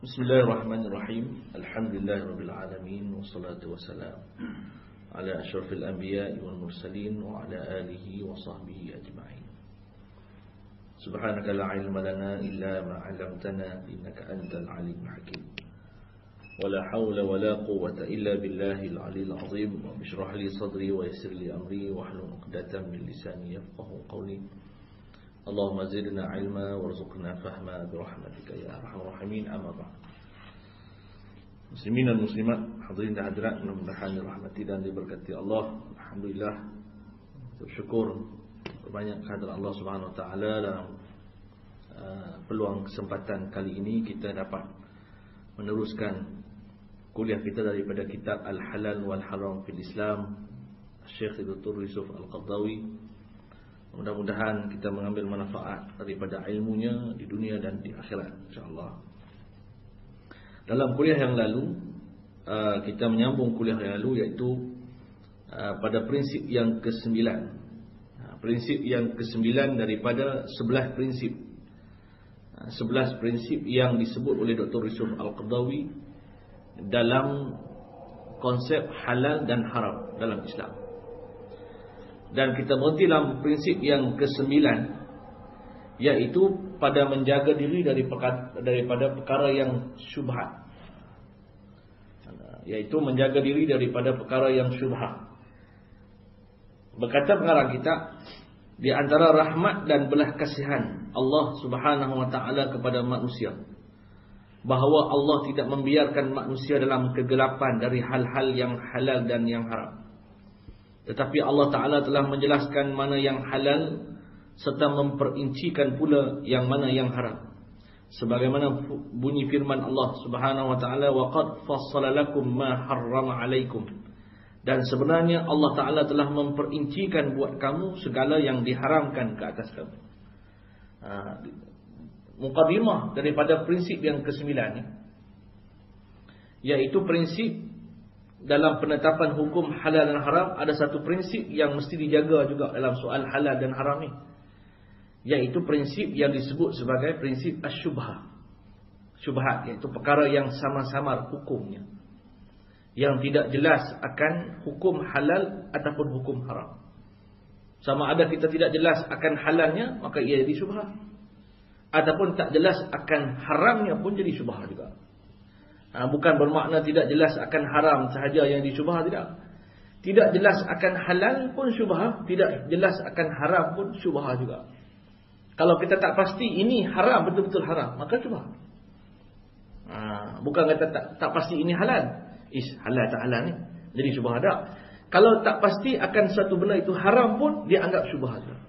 Bismillahirrahmanirrahim. Alhamdulillahirabbil alamin wassalatu wassalam ala asyrafil anbiya'i wal mursalin wa ala alihi wa sahbihi ajma'in. Subhanaka la ilma lana illa ma 'allamtana innaka antal alimul hakim. Wala haula wala quwwata illa billahil aliyil azim. Wa bishrah li sadri wa yassir li amri wa hlul 'uqdatam min lisani yafqahu qawli. Allahumma zidna ilma warzuqna fahma birahmatika ya arhamar rahimin. Amma ba'd. Muslimin dan muslimat, hadirin dan hadirat, mudah-mudahan dirahmati dan diberkati Allah. Alhamdulillah, bersyukur berbanyak kehadirat Allah Subhanahu wa taala dalam peluang kesempatan kali ini kita dapat meneruskan kuliah kita daripada kitab Al-Halal wal Haram fil Islam Syekh Dr. Yusuf Al-Qaradawi. Mudah-mudahan kita mengambil manfaat daripada ilmunya di dunia dan di akhirat, insyaAllah. Dalam kuliah yang lalu, kita menyambung kuliah yang lalu, iaitu pada prinsip yang ke-9. Prinsip yang ke-9 daripada 11 prinsip. 11 prinsip yang disebut oleh Dr. Yusuf Al-Qaradawi dalam konsep halal dan haram dalam Islam. Dan kita berhenti dalam prinsip yang ke-9, iaitu pada menjaga diri daripada perkara yang syubhat. Iaitu menjaga diri daripada perkara yang syubhat. Berkata pengarang kita, di antara rahmat dan belas kasihan Allah Subhanahu wa taala kepada manusia, bahawa Allah tidak membiarkan manusia dalam kegelapan dari hal-hal yang halal dan yang haram. Tetapi Allah Ta'ala telah menjelaskan mana yang halal serta memperincikan pula yang mana yang haram. Sebagaimana bunyi firman Allah Subhanahu wa taala, wa qad fassala lakum ma harrama alaikum. Dan sebenarnya Allah Ta'ala telah memperincikan buat kamu segala yang diharamkan ke atas kamu. Muqaddimah daripada prinsip yang ke-9 ni, iaitu prinsip dalam penetapan hukum halal dan haram. Ada satu prinsip yang mesti dijaga juga dalam soal halal dan haram ni, iaitu prinsip yang disebut sebagai prinsip asyubhah. Syubhat iaitu perkara yang samar-samar hukumnya, yang tidak jelas akan hukum halal ataupun hukum haram. Sama ada kita tidak jelas akan halalnya, maka ia jadi syubhah, ataupun tak jelas akan haramnya pun jadi syubhah juga. Bukan bermakna tidak jelas akan haram sahaja yang disyubhah, tidak. Tidak jelas akan halal pun syubhah, tidak jelas akan haram pun syubhah juga. Kalau kita tak pasti ini haram, betul-betul haram, maka syubhah. Bukan kata tak pasti ini halal, halal tak halal ni jadi syubhah, tak. Kalau tak pasti akan satu benda itu haram pun dia anggap syubhah juga.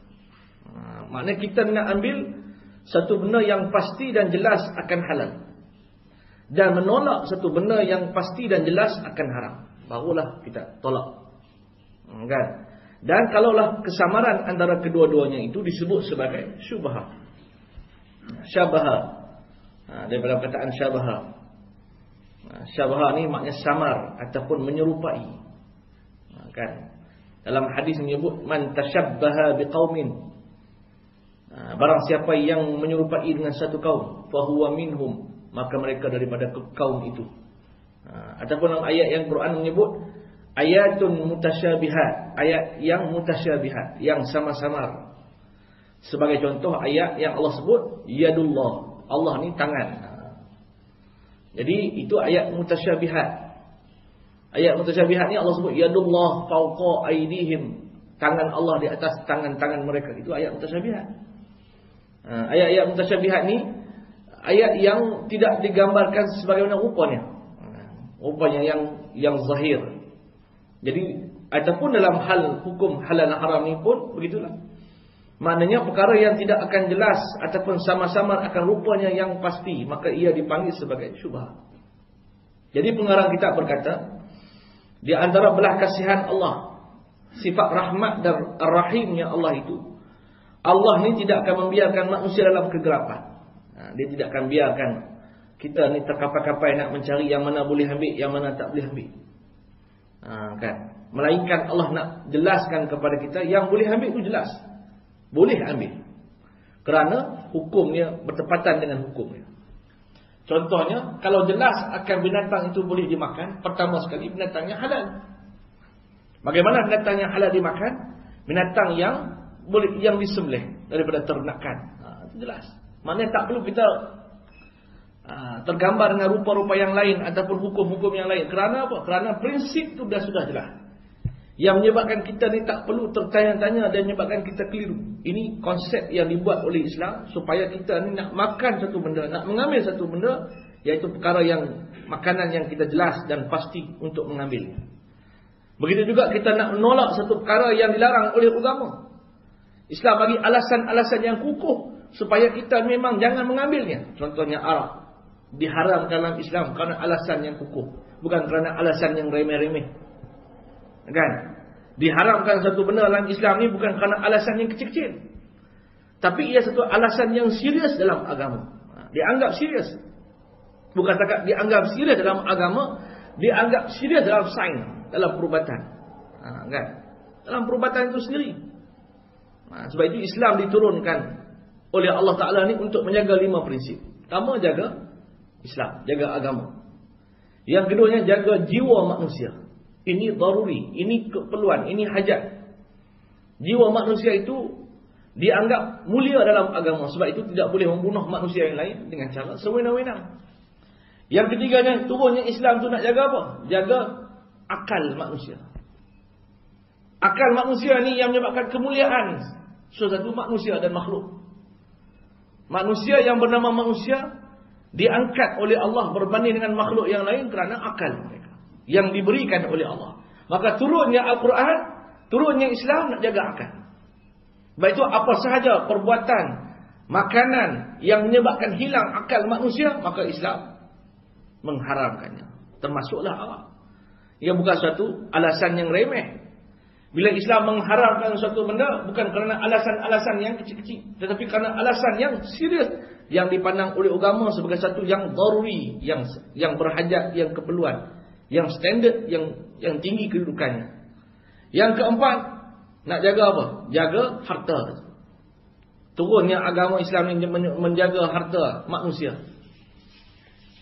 Maknanya kita nak ambil satu benda yang pasti dan jelas akan halal, dan menolak satu benda yang pasti dan jelas akan haram, barulah kita tolak, kan? Dan kalaulah kesamaran antara kedua-duanya itu disebut sebagai syubhah, syabaha. Daripada perkataan syabaha. Syabaha ni maknanya samar ataupun menyerupai, kan? Dalam hadis menyebut man tashabbaha biqaumin, barang siapa yang menyerupai dengan satu kaum, fahuwa minhum, maka mereka daripada kaum itu. Ataupun dalam ayat yang Quran menyebut ayatun mutasyabihat, ayat yang mutasyabihat, yang sama-samar. Sebagai contoh ayat yang Allah sebut yadullah, Allah ni tangan. Jadi itu ayat mutasyabihat. Ayat mutasyabihat ni Allah sebut yadullah fawqa aydihim, tangan Allah di atas tangan-tangan mereka. Itu ayat mutasyabihat. Ayat-ayat mutasyabihat ni ayat yang tidak digambarkan sebagaimana rupanya. Rupanya yang zahir. Jadi ataupun dalam hal hukum halal dan haram ni pun begitulah. Maknanya perkara yang tidak akan jelas ataupun sama-sama akan rupanya yang pasti, maka ia dipanggil sebagai syubhah. Jadi pengarang kitab berkata, di antara belah kasihan Allah, sifat rahmat dan rahimnya Allah itu, Allah ni tidak akan membiarkan manusia dalam kegelapan. Dia tidak akan biarkan kita ni terkapai-kapai nak mencari yang mana boleh ambil, yang mana tak boleh ambil. Kan? Melainkan Allah nak jelaskan kepada kita yang boleh ambil itu jelas, boleh ambil, kerana hukumnya bertepatan dengan hukumnya. Contohnya, kalau jelas akan binatang itu boleh dimakan, pertama sekali binatangnya halal. Bagaimana binatang yang halal dimakan? Binatang yang boleh, yang disembelih daripada ternakan. Itu jelas. Maknanya tak perlu kita tergambar dengan rupa-rupa yang lain ataupun hukum-hukum yang lain. Kerana apa? Kerana prinsip itu sudah jelas. Yang menyebabkan kita ni tak perlu tertanya-tanya dan menyebabkan kita keliru. Ini konsep yang dibuat oleh Islam supaya kita ni nak makan satu benda, nak mengambil satu benda, iaitu perkara yang makanan yang kita jelas dan pasti untuk mengambilnya. Begitu juga kita nak menolak satu perkara yang dilarang oleh agama. Islam bagi alasan-alasan yang kukuh supaya kita memang jangan mengambilnya. Contohnya arak diharamkan dalam Islam kerana alasan yang kukuh, bukan kerana alasan yang remeh-remeh. Kan? Diharamkan satu benda dalam Islam ni bukan kerana alasan yang kecil-kecil, tapi ia satu alasan yang serius dalam agama. Dianggap serius. Bukan setakat dianggap serius dalam agama, dianggap serius dalam sains, dalam perubatan. Kan? Dalam perubatan itu sendiri. Sebab itu Islam diturunkan oleh Allah Ta'ala ni untuk menjaga 5 prinsip. Pertama, jaga Islam, jaga agama. Yang keduanya, jaga jiwa manusia. Ini daruri, ini keperluan, ini hajat. Jiwa manusia itu dianggap mulia dalam agama. Sebab itu tidak boleh membunuh manusia yang lain dengan cara sewenang-wenang. Yang ketiganya, turunnya Islam itu nak jaga apa? Jaga akal manusia. Akal manusia ni yang menyebabkan kemuliaan sesuatu manusia dan makhluk. Manusia yang bernama manusia diangkat oleh Allah berbanding dengan makhluk yang lain kerana akal mereka yang diberikan oleh Allah. Maka turunnya Al-Quran, turunnya Islam nak jaga akal. Baik itu apa sahaja perbuatan, makanan yang menyebabkan hilang akal manusia, maka Islam mengharamkannya. Termasuklah arak. Ia bukan satu alasan yang remeh. Bila Islam mengharamkan suatu benda, bukan kerana alasan-alasan yang kecil-kecil, tetapi kerana alasan yang serius, yang dipandang oleh agama sebagai satu yang daruri, yang berhajat, yang keperluan, yang standard, yang tinggi kedudukannya. Yang keempat, nak jaga apa? Jaga harta. Turunnya agama Islam ini menjaga harta manusia.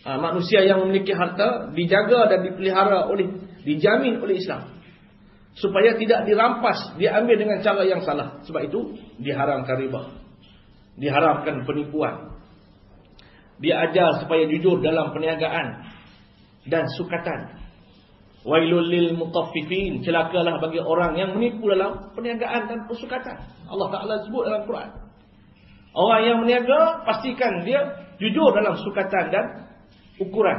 Manusia yang memiliki harta dijaga dan dipelihara dijamin oleh Islam, supaya tidak dirampas, diambil dengan cara yang salah. Sebab itu diharamkan riba, diharamkan penipuan. Dia ajar supaya jujur dalam perniagaan dan sukatan. Wailul lil mutaffifin, celakalah bagi orang yang menipu dalam perniagaan dan persukatan. Allah Ta'ala sebut dalam Quran. Orang yang meniaga, pastikan dia jujur dalam sukatan dan ukuran.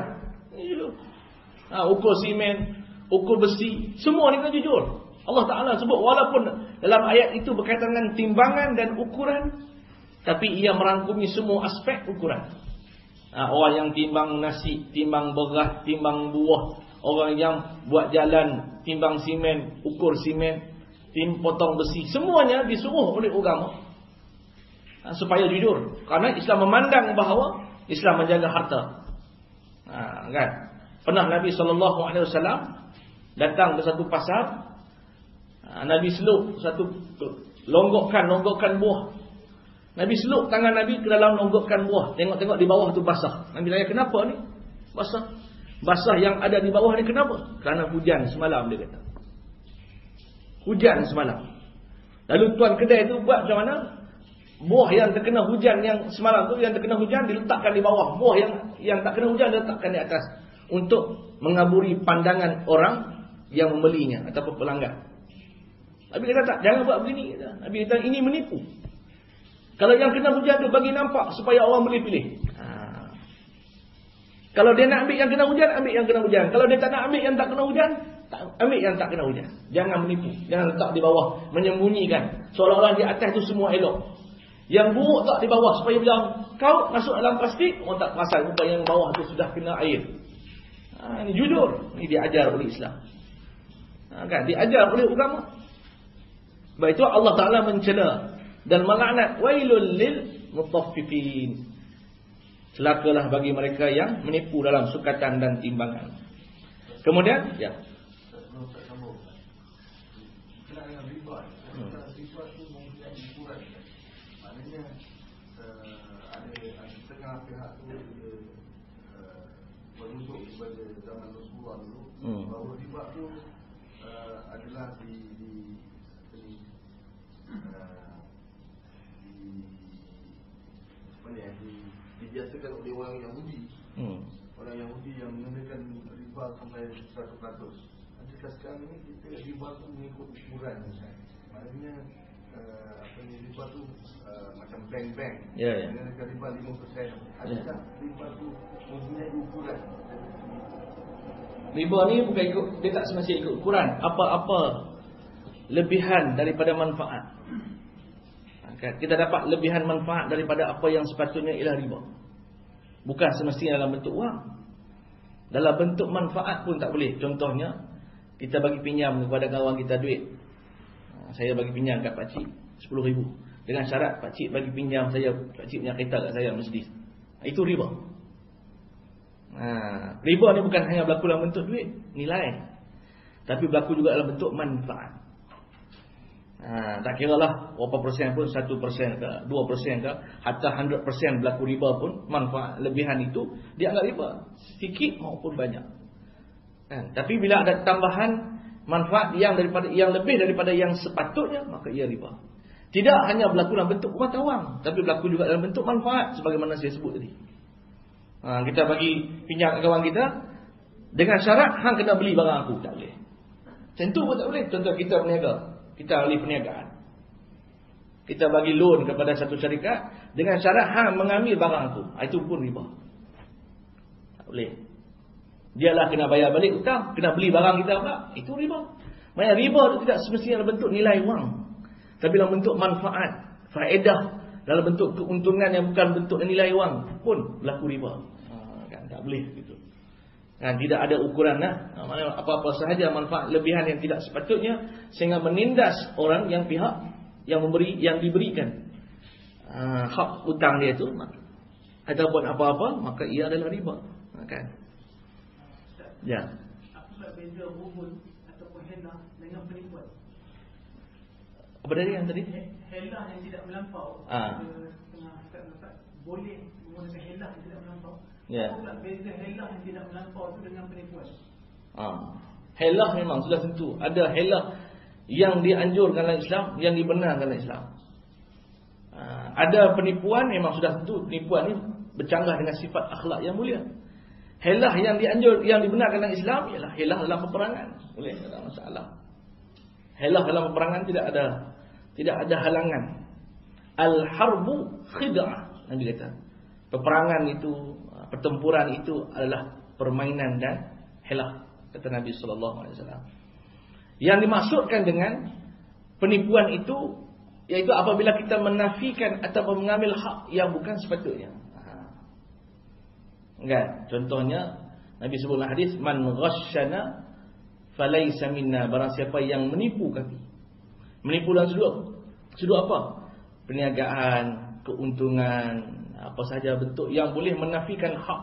Ukur simen, ukur besi, semua ni kena jujur. Allah Ta'ala sebut, walaupun dalam ayat itu berkaitan dengan timbangan dan ukuran, tapi ia merangkumi semua aspek ukuran. Orang yang timbang nasi, timbang beras, timbang buah. Orang yang buat jalan, timbang simen, ukur simen, potong besi. Semuanya disuruh oleh agama supaya jujur. Karena Islam memandang bahawa Islam menjaga harta. Kan? Pernah Nabi SAW datang ke satu pasar. Nabi seluk satu, longgokkan buah. Nabi seluk tangan Nabi ke dalam longgokkan buah. Tengok-tengok di bawah tu basah. Nabi tanya, kenapa ni? Basah. Basah yang ada di bawah ni kenapa? Kerana hujan semalam, dia kata. Hujan semalam. Lalu tuan kedai tu buat macam mana? Buah yang terkena hujan yang semalam tu, yang terkena hujan diletakkan di bawah. Buah yang tak kena hujan diletakkan di atas, untuk mengaburi pandangan orang yang membelinya ataupun pelanggan. Nabi kata tak, jangan buat begini. Nabi kata ini menipu. Kalau yang kena hujan tu bagi nampak supaya orang boleh pilih. Kalau dia nak ambil yang kena hujan, ambil yang kena hujan. Kalau dia tak nak ambil yang tak kena hujan, ambil yang tak kena hujan. Jangan menipu. Jangan letak di bawah, menyembunyikan seolah-olah di atas tu semua elok. Yang buruk tak di bawah, supaya bila kau masuk dalam plastik, orang tak perasan rupanya yang bawah tu sudah kena air. Ini jujur. Ini diajar oleh Islam. Kan? Diajar oleh agama. Sebab itu Allah Ta'ala mencela dan melaknat, wailul lil mutaffifin, celakalah bagi mereka yang menipu dalam sukatan dan timbangan. Kemudian daripada zaman Rasulullah dulu, bahawa riba tu adalah dibiasakan oleh orang Yahudi. Orang Yahudi yang menggunakan riba sampai 100%. Adakah sekarang ni kita riba tu mengikut ukuran misalnya? Maknanya riba tu macam bank-bank. Menggunakan riba 5%. Adakah riba tu mempunyai ukuran? Riba ni bukan ikut, dia tak semestinya ikut ukuran. Apa-apa lebihan daripada manfaat, kita dapat lebihan manfaat daripada apa yang sepatutnya ialah riba. Bukan semestinya dalam bentuk wang. Dalam bentuk manfaat pun tak boleh. Contohnya, kita bagi pinjam kepada kawan kita duit. Saya bagi pinjam kat pakcik 10,000. Dengan syarat pakcik bagi pinjam saya, pakcik punya kereta kat saya Mercedes. Itu riba. Riba ni bukan hanya berlaku dalam bentuk duit, nilai, tapi berlaku juga dalam bentuk manfaat. Tak kira lah berapa persen pun, 1% ke 2% ke, hatta 100% berlaku riba pun, manfaat lebihan itu dianggap riba, sedikit maupun banyak. Tapi bila ada tambahan manfaat yang lebih daripada yang sepatutnya, maka ia riba. Tidak hanya berlaku dalam bentuk mata wang, tapi berlaku juga dalam bentuk manfaat, sebagaimana saya sebut tadi. Kita bagi pinjam kawan kita dengan syarat hang kena beli barang aku, tak boleh. Tentu pun tak boleh. Contoh kita berniaga, kita ahli perniagaan, kita bagi loan kepada satu syarikat dengan syarat hang mengambil barang aku, itu pun riba. Tak boleh. Dialah kena bayar balik hutang, kena beli barang kita pula, itu riba. Maksudnya riba itu tidak semestinya dalam bentuk nilai wang, tapi dalam bentuk manfaat, faedah, dalam bentuk keuntungan yang bukan bentuk nilai wang pun berlaku riba. Tak boleh gitu. Tidak ada ukuran lah. Maknanya apa-apa sahaja manfaat lebihan yang tidak sepatutnya, sehingga menindas orang yang pihak yang memberi, yang diberikan hak hutang dia itu, ataupun apa-apa, maka ia adalah riba. Kan? Ya. Apa beza hubun ataupun helah dengan penipuan? Apa dari yang tadi? Helah yang tidak melampau. Boleh menggunakan helah yang tidak melampau. Apa beza helah yang tidak melampau itu dengan penipuan? Helah memang sudah tentu. Ada helah yang dianjurkan dalam Islam, yang dibenarkan dalam Islam. Ada penipuan, memang sudah tentu penipuan ini bercanggah dengan sifat akhlak yang mulia. Helah yang dibenarkan dalam Islam ialah helah dalam peperangan. Boleh, tak ada masalah. Helah dalam peperangan tidak ada halangan. Al-harbu khid'ah, Nabi kata. Peperangan itu, pertempuran itu adalah permainan dan helah, kata Nabi SAW. Yang dimaksudkan dengan penipuan itu, iaitu apabila kita menafikan atau mengambil hak yang bukan sepatutnya. Kan? Contohnya Nabi sebut dalam hadis, man ghasyana falaysa minna, barang siapa yang menipu kami. Menipu dalam sudut apa? Perniagaan, keuntungan, apa sahaja bentuk yang boleh menafikan hak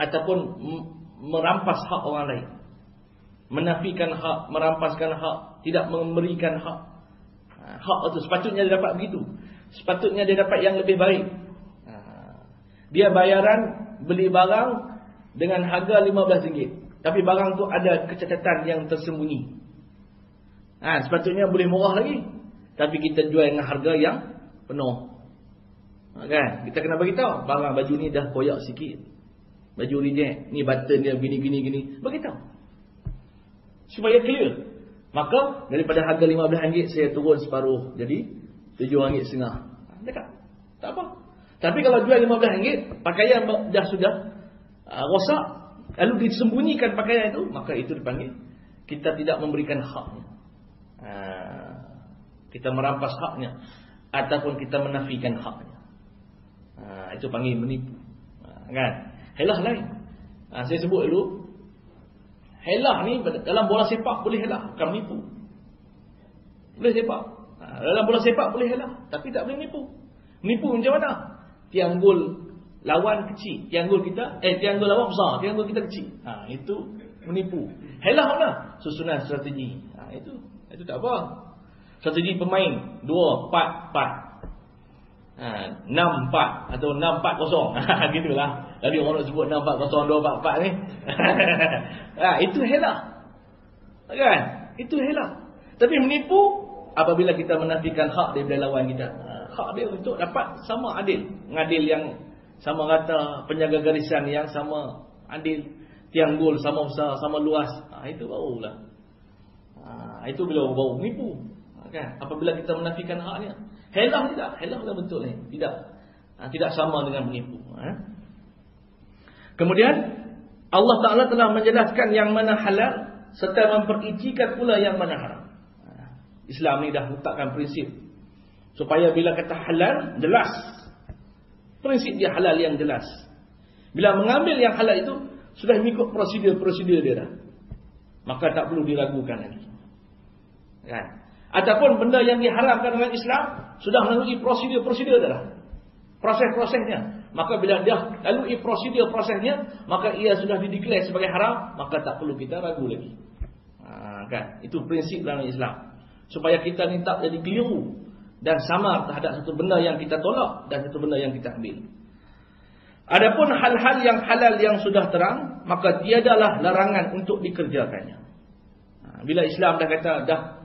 ataupun merampas hak orang lain. Menafikan hak, merampaskan hak, tidak memberikan hak. Hak itu sepatutnya dia dapat begitu. Sepatutnya dia dapat yang lebih baik. Dia bayaran beli barang dengan harga RM15, tapi barang tu ada kecacatan yang tersembunyi. Sepatutnya boleh murah lagi, tapi kita jual dengan harga yang penuh. Kan? Kita kena bagi tahu barang baju ni dah koyak sikit. Baju reject, ni button dia gini. Bagi tahu. Supaya clear. Maka daripada harga RM15 saya turun separuh jadi RM7.5. Dekat. Tak apa. Tapi kalau jual RM15, pakaian dah sudah rosak, lalu disembunyikan pakaian itu, maka itu dipanggil kita tidak memberikan haknya. Kita merampas haknya ataupun kita menafikan haknya. Itu panggil menipu. Kan? Helah lain. Saya sebut dulu, helah ni dalam bola sepak boleh helah, bukan menipu. Boleh sepak. Dalam bola sepak boleh helah, tapi tak boleh menipu. Menipu macam mana? Tiang gol lawan kecil, tiang gol lawan besar, tiang gol kita kecil. Itu menipu. Helah mana? Susunan strategi. Itu tak apa. Strategi pemain 2-4-4. 64 atau 640. Gitulah. Tadi orang nak sebut 640 244 ni. Itu helah. Kan? Itu helah. Tapi menipu apabila kita menafikan hak daripada lawan kita. Hak dia untuk dapat sama adil. Ngadil yang sama rata, penjaga garisan yang sama adil, tiang gol sama besar, sama luas. Itu barulah. Itu bila baru menipu. Kan? Apabila kita menafikan haknya. Helah tidak. Helah dah betul ni. Tidak. Tidak sama dengan menipu. Kemudian Allah Ta'ala telah menjelaskan yang mana halal serta mempericikan pula yang mana haram. Islam ni dah letakkan prinsip supaya bila kata halal, jelas. Prinsip dia halal yang jelas. Bila mengambil yang halal itu sudah mengikut prosedur-prosedur dia dah. Maka tak perlu diragukan lagi. Kan? Ataupun benda yang diharamkan dengan Islam sudah melalui prosedur-prosedur dah. Proses-prosesnya. Maka bila dah lalui prosedur-prosesnya, maka ia sudah dideklar sebagai haram, maka tak perlu kita ragu lagi. Kan? Itu prinsip dalam Islam. Supaya kita ni tak jadi keliru dan samar terhadap satu benda yang kita tolak dan satu benda yang kita ambil. Adapun hal-hal yang halal yang sudah terang, maka tiadalah larangan untuk dikerjakannya. Bila Islam dah kata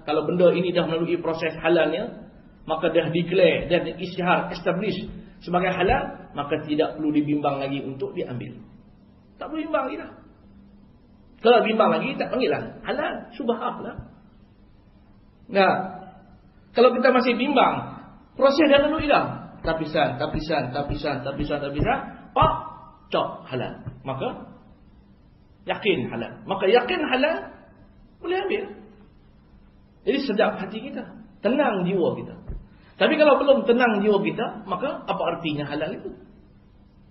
kalau benda ini dah melalui proses halalnya, maka dah declare dan isytihar establish sebagai halal, maka tidak perlu dibimbang lagi untuk diambil. Tak perlu bimbang lagi dah. Kalau bimbang lagi tak panggil lah halal, syubhah lah. Nah, kalau kita masih bimbang, proses dah lalui dah. Tapisan, pak, cop halal. Maka yakin halal. Maka yakin halal boleh ambil. Jadi sedap hati kita, tenang jiwa kita. Tapi kalau belum tenang jiwa kita, maka apa artinya halal itu?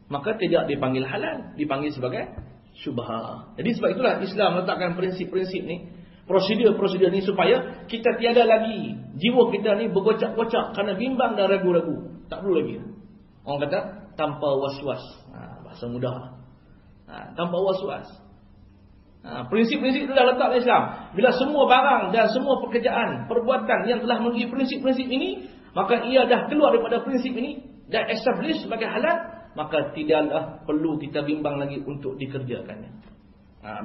Maka tidak dipanggil halal, dipanggil sebagai syubhah. Jadi sebab itulah Islam letakkan prinsip-prinsip ni, prosedur-prosedur ni supaya kita tiada lagi jiwa kita ni bergocak-gocak kerana bimbang dan ragu-ragu. Tak perlu lagi. Orang kata tanpa was-was. Bahasa mudah. Tanpa was-was. Prinsip-prinsip itu dah letak dalam Islam. Bila semua barang dan semua pekerjaan, perbuatan yang telah melalui prinsip-prinsip ini, maka ia dah keluar daripada prinsip ini dan establish sebagai halal, maka tidaklah perlu kita bimbang lagi untuk dikerjakannya.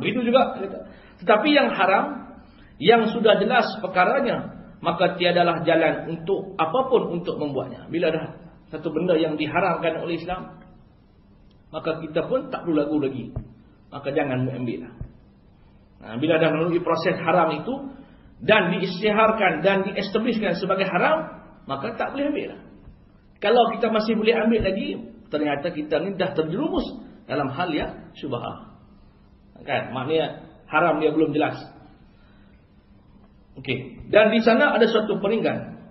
Begitu juga. Tetapi yang haram, yang sudah jelas perkaranya, maka tiadalah jalan untuk apapun untuk membuatnya. Bila dah satu benda yang diharamkan oleh Islam, maka kita pun tak perlu ragu lagi. Maka jangan mengambillah. Bila dah melalui proses haram itu dan diisytiharkan dan diestablishkan sebagai haram, maka tak boleh ambil lah. Kalau kita masih boleh ambil lagi, ternyata kita ni dah terjerumus dalam hal yang syubhah. Kan? Maknanya haram dia belum jelas. Okey. Dan di sana ada suatu peringgan.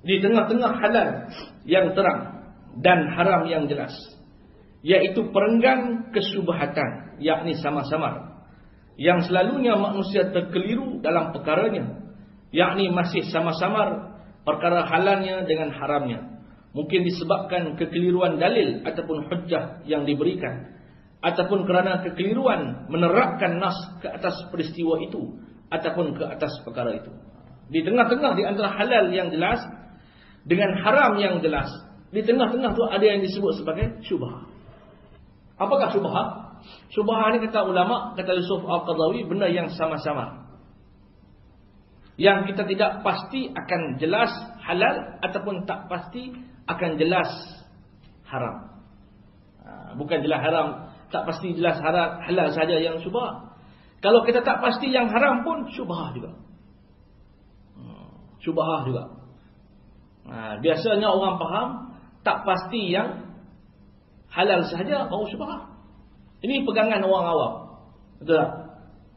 Di tengah-tengah halal yang terang dan haram yang jelas, iaitu perenggan kesyubhatan, yakni samar-samar, yang selalunya manusia terkeliru dalam perkaranya, yakni masih samar-samar perkara halalnya dengan haramnya. Mungkin disebabkan kekeliruan dalil ataupun hujjah yang diberikan, ataupun kerana kekeliruan menerapkan nas ke atas peristiwa itu ataupun ke atas perkara itu. Di tengah-tengah di antara halal yang jelas dengan haram yang jelas, di tengah-tengah tu ada yang disebut sebagai syubhah. Apakah syubhah? Syubhah ni kata ulama, kata Yusuf Al-Qaradawi, benda yang sama-sama, yang kita tidak pasti akan jelas halal ataupun tak pasti akan jelas haram. Bukan jelas haram, tak pasti jelas halal saja yang syubhah. Kalau kita tak pasti yang haram pun syubhah juga. Syubhah juga. Biasanya orang faham tak pasti yang halal saja baru syubhah. Ini pegangan orang awam. Betul tak?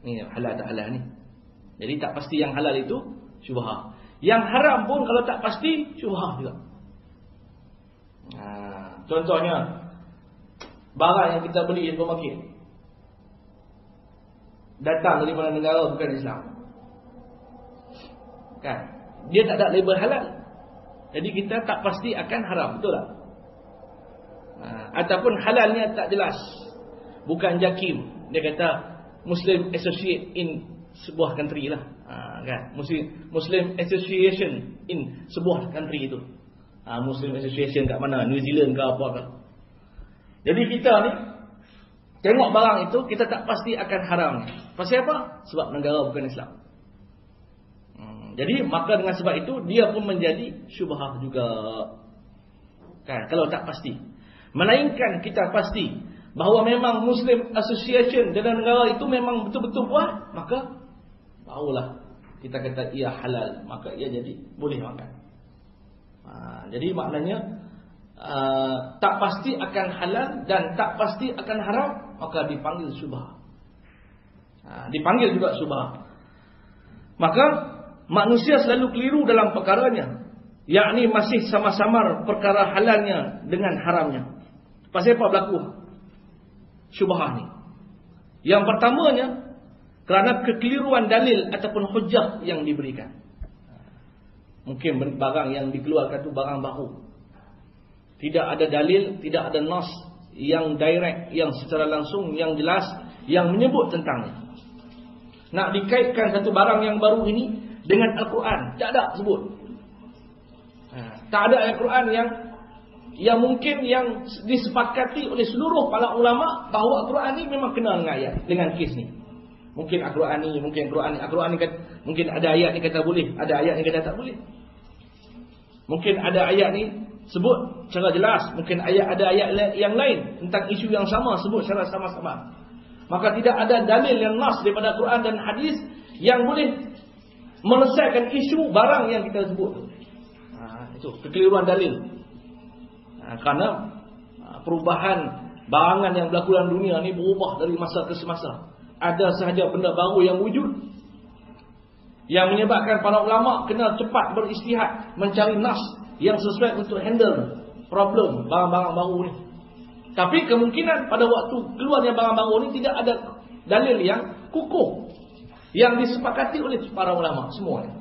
Ni halal tak halal ni. Jadi tak pasti yang halal itu syubhah. Yang haram pun kalau tak pasti syubhah juga. Contohnya barang yang kita beli di supermarket datang daripada negara bukan Islam. Kan? Dia tak ada label halal. Jadi kita tak pasti akan haram, betul tak? Ataupun halalnya tak jelas. Bukan JAKIM. Dia kata Muslim Associate in sebuah country lah. Kan? Muslim Association in sebuah country itu. Muslim Association kat mana, New Zealand ke apa ke. Jadi kita ni tengok barang itu, kita tak pasti akan haram. Pasal apa? Sebab negara bukan Islam. Jadi maka dengan sebab itu dia pun menjadi syubhah juga. Kan, kalau tak pasti. Melainkan kita pasti bahawa memang Muslim Association dengan negara itu memang betul-betul buat, maka barulah kita kata ia halal, maka ia jadi boleh makan. Jadi maknanya tak pasti akan halal dan tak pasti akan haram, maka dipanggil syubhah. Dipanggil juga syubhah. Maka manusia selalu keliru dalam perkaranya, yakni masih sama-sama perkara halalnya dengan haramnya. Pasal apa berlaku syubhah ni? Yang pertamanya kerana kekeliruan dalil ataupun hujjah yang diberikan. Mungkin barang yang dikeluarkan itu barang baru, tidak ada dalil, tidak ada nas yang direct, yang secara langsung, yang jelas, yang menyebut tentangnya. Nak dikaitkan satu barang yang baru ini dengan Al-Quran, tak ada sebut. Tak ada Al-Quran yang mungkin yang disepakati oleh seluruh para ulama bahawa Al-Quran ni memang kena dengan ayat, dengan kes ni. Mungkin Al-Quran ni, mungkin Al-Quran ni kata, mungkin ada ayat ni kata boleh, ada ayat ni kata tak boleh. Mungkin ada ayat ni sebut secara jelas, mungkin ada ayat yang lain tentang isu yang sama sebut secara sama-sama. Maka tidak ada dalil yang nas daripada Quran dan hadis yang boleh menyelesaikan isu barang yang kita sebut. Itu kekeliruan dalil. Kerana perubahan barangan yang berlaku dalam dunia ni berubah dari masa ke semasa. Ada sahaja benda baru yang wujud, yang menyebabkan para ulama kena cepat beristihad mencari nas yang sesuai untuk handle problem barang-barang baru ni. Tapi kemungkinan pada waktu keluarnya barang baru ni tidak ada dalil yang kukuh yang disepakati oleh para ulama semuanya.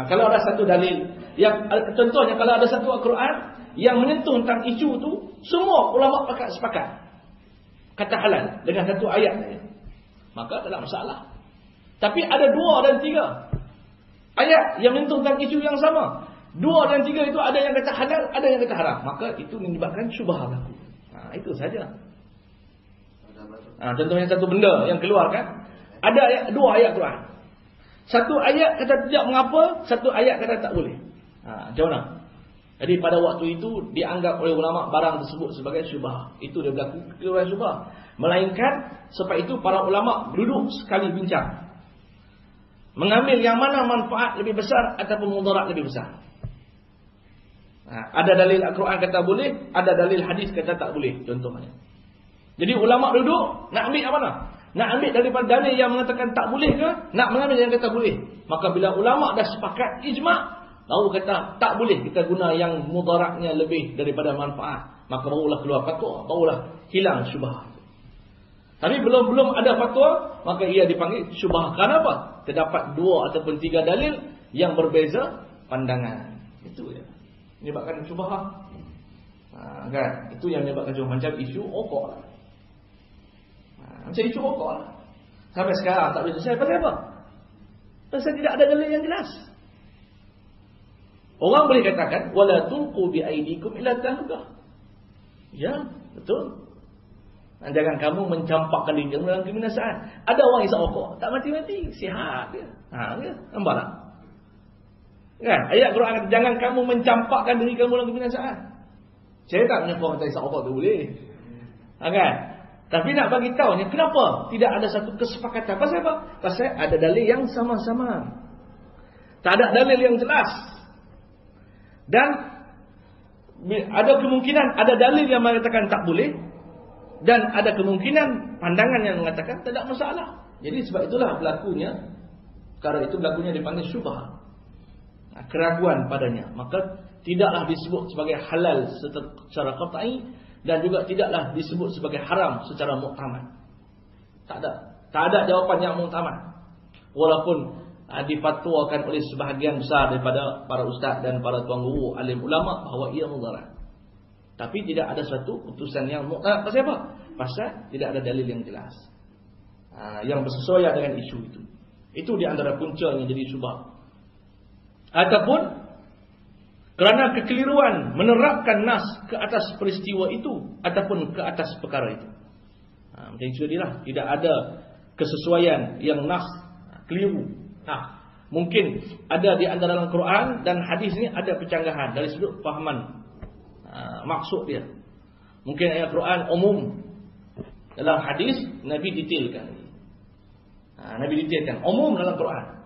Kalau ada satu dalil yang, contohnya kalau ada satu Al-Quran yang menyentuh tentang isu tu, semua ulama sepakat kata halal dengan satu ayat saja, maka tak ada masalah. Tapi ada 2 dan 3 ayat yang menyentuh tentang isu yang sama, 2 dan 3 itu ada yang kata halal, ada yang kata haram, maka itu menyebabkan syubhah berlaku. Itu saja. Contohnya satu benda yang keluar kan, ada ayat, 2 ayat Quran. Satu ayat kata tidak mengapa, satu ayat kata tak boleh. Macam mana? Jadi pada waktu itu dianggap oleh ulama barang tersebut sebagai syubhah. Itu dia berlaku kekeliruan syubhah. Melainkan sebab itu para ulama duduk sekali bincang, mengambil yang mana manfaat lebih besar ataupun mudarat lebih besar. Ada dalil Al-Quran kata boleh, ada dalil hadis kata tak boleh, contohnya. Jadi ulama duduk nak ambil yang mana? Nak ambil daripada dalil yang mengatakan tak boleh ke, nak mengambil yang kata boleh? Maka bila ulama dah sepakat ijma', baru kata tak boleh, kita guna yang mudaratnya lebih daripada manfaat, maka barulah keluar fatwa, barulah hilang syubhah. Tapi belum ada fatwa, maka ia dipanggil syubhah. Kenapa? Terdapat 2 ataupun 3 dalil yang berbeza pandangan. Itu ya, menyebabkan syubhah. Kan? Itu yang menyebabkan syubhah. Macam isu rokok lah. Macam isu rokok lah. Sampai sekarang tak boleh selesai. Pasal apa? Pasal tidak ada dalil yang jelas. Orang boleh katakan wala tulqu bi aidikum ila tahlukah. Ya, betul. Jangan kamu mencampakkan diri kamu dalam kebinasaan. Ada orang isap rokok, tak mati-mati, sihat dia. Ya, nampak tak? Kan? Ayat Quran kata jangan kamu mencampakkan diri kamu dalam kebinasaan. Saya tak punya orang kata isap rokok tu boleh. Kan? Tapi nak bagi tahunya kenapa tidak ada satu kesepakatan. Pasal apa? Pasal ada dalil yang sama-sama. Tak ada dalil yang jelas. Dan ada kemungkinan ada dalil yang mengatakan tak boleh, dan ada kemungkinan pandangan yang mengatakan tak ada masalah. Jadi sebab itulah berlakunya perkara itu berlakunya dipanggil syubhah. Keraguan padanya. Maka tidaklah disebut sebagai halal secara qat'i, dan juga tidaklah disebut sebagai haram secara muktamad. Tak ada jawapan yang muktamad. Walaupun difatwakan oleh sebahagian besar daripada para ustaz dan para tuan guru alim ulama bahawa ia mudarat. Tapi tidak ada satu putusan yang muktamad. Pasal apa? Pasal tidak ada dalil yang jelas yang bersesuaian dengan isu itu. Itu di antara punca yang jadi syubhah. Ataupun kerana kekeliruan menerapkan nas ke atas peristiwa itu ataupun ke atas perkara itu. Macam itu dia, tidak ada kesesuaian yang nas keliru. Mungkin ada di antara dalam Quran dan hadis ni ada pencanggahan dari sudut fahaman maksud dia. Mungkin ayat Quran umum, dalam hadis Nabi detailkan. Nabi detailkan umum dalam Quran.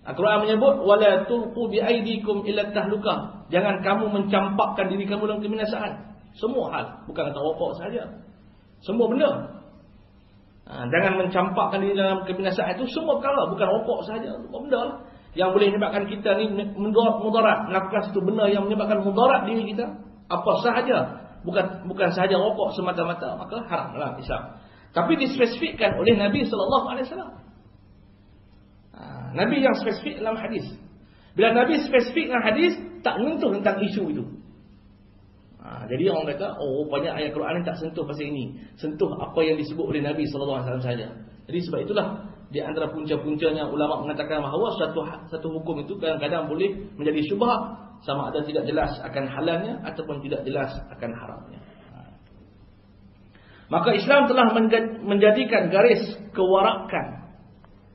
Al-Quran menyebut wala tulqu bi aidikum ila tahlukah. Jangan kamu mencampakkan diri kamu dalam kebinasaan. Semua hal, bukan kata rokok saja. Semua benda. Jangan mencampakkan diri dalam kebinasaan itu semua perkara, bukan rokok saja. Semua benda lah yang boleh menyebabkan kita ni mudarat, melakukan satu benda yang menyebabkan mudarat diri kita. Apa sahaja, bukan sahaja rokok semata-mata, maka haram dalam Islam. Tapi dispesifikkan oleh Nabi SAW. Nabi yang spesifik dalam hadis. Bila Nabi spesifik dalam hadis, tak menyentuh tentang isu itu. Jadi orang kata, banyak ayat Quran yang tak sentuh pasal ini. Sentuh apa yang disebut oleh Nabi SAW saja. Jadi sebab itulah di antara punca-puncanya ulama mengatakan bahawa satu hukum itu kadang-kadang boleh menjadi syubhat, sama ada tidak jelas akan halalnya ataupun tidak jelas akan haramnya. Maka Islam telah menjadikan garis kewarakan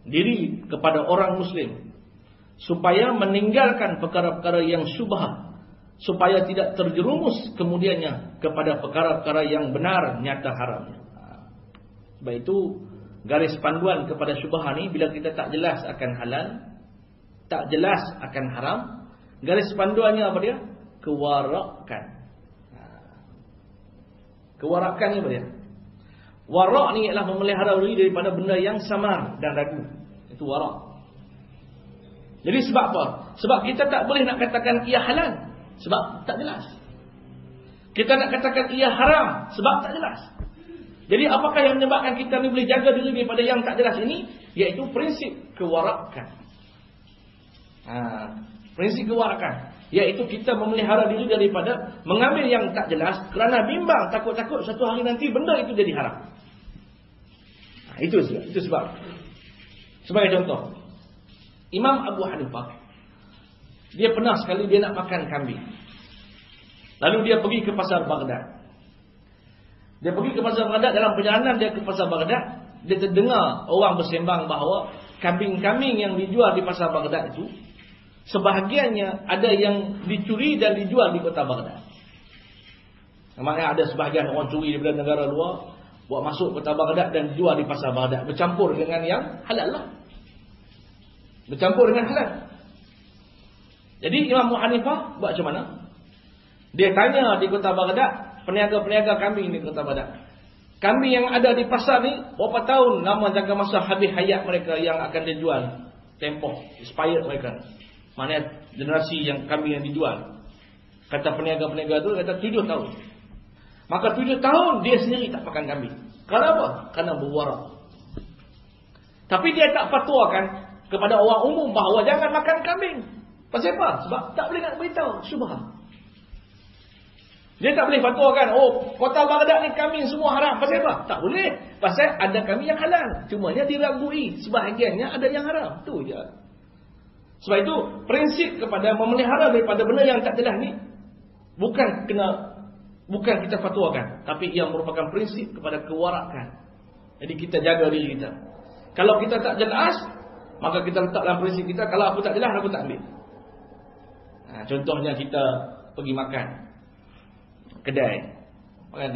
diri kepada orang Muslim supaya meninggalkan perkara-perkara yang syubhat, supaya tidak terjerumus kemudiannya kepada perkara-perkara yang benar nyata haramnya. Sebab itu garis panduan kepada syubhat ni, bila kita tak jelas akan halal, tak jelas akan haram, garis panduannya apa dia? Kewarakan. Kewarakan ni apa dia? Warak ni ialah memelihara diri daripada benda yang samar dan ragu. Itu warak. Jadi sebab apa? Sebab kita tak boleh nak katakan ia halal, sebab tak jelas. Kita nak katakan ia haram, sebab tak jelas. Jadi apakah yang menyebabkan kita ni boleh jaga diri daripada yang tak jelas ini? Iaitu prinsip kewarakan. Prinsip kewarakan, iaitu kita memelihara diri daripada mengambil yang tak jelas kerana bimbang, takut-takut satu hari nanti benda itu jadi haram. Itu sebab. Sebagai contoh, Imam Abu Hanifah, dia pernah sekali dia nak makan kambing. Lalu dia pergi ke pasar Baghdad. Dia pergi ke pasar Baghdad, dalam perjalanan dia ke pasar Baghdad, dia terdengar orang bersembang bahawa kambing-kambing yang dijual di pasar Baghdad itu, sebahagiannya ada yang dicuri dan dijual di kota Baghdad. Maknanya ada sebahagian orang curi daripada negara luar, buat masuk kota Baghdad dan jual di pasar Baghdad, bercampur dengan yang halal lah. Bercampur dengan halal. Jadi Imam Abu Hanifah buat macam mana? Dia tanya di kota Baghdad, peniaga-peniaga kambing di kota Baghdad, kambing yang ada di pasar ni berapa tahun lama jangka masa habis hayat mereka yang akan dijual, tempoh expired mereka. Maknanya generasi yang kambing yang dijual. Kata peniaga-peniaga tu kata 7 tahun. Maka 7 tahun dia sendiri tak makan kambing. Kenapa? Kerana berwarak. Tapi dia tak fatwakan kepada orang umum bahawa jangan makan kambing. Pasal apa? Sebab tak boleh nak beritahu syubhat. Dia tak boleh fatwakan, kota Baghdad ni kambing semua haram. Pasal apa? Tak boleh. Pasal ada kambing yang halal. Cumanya diragui, sebahagiannya ada yang haram. Tu je. Sebab itu prinsip kepada memelihara daripada benda yang tak jelas ni bukan kita fatwakan, tapi ia merupakan prinsip kepada kewarakan. Jadi kita jaga diri kita. Kalau kita tak jelas, maka kita letak dalam prinsip kita, kalau aku tak jelas, aku tak ambil. Contohnya kita pergi makan kedai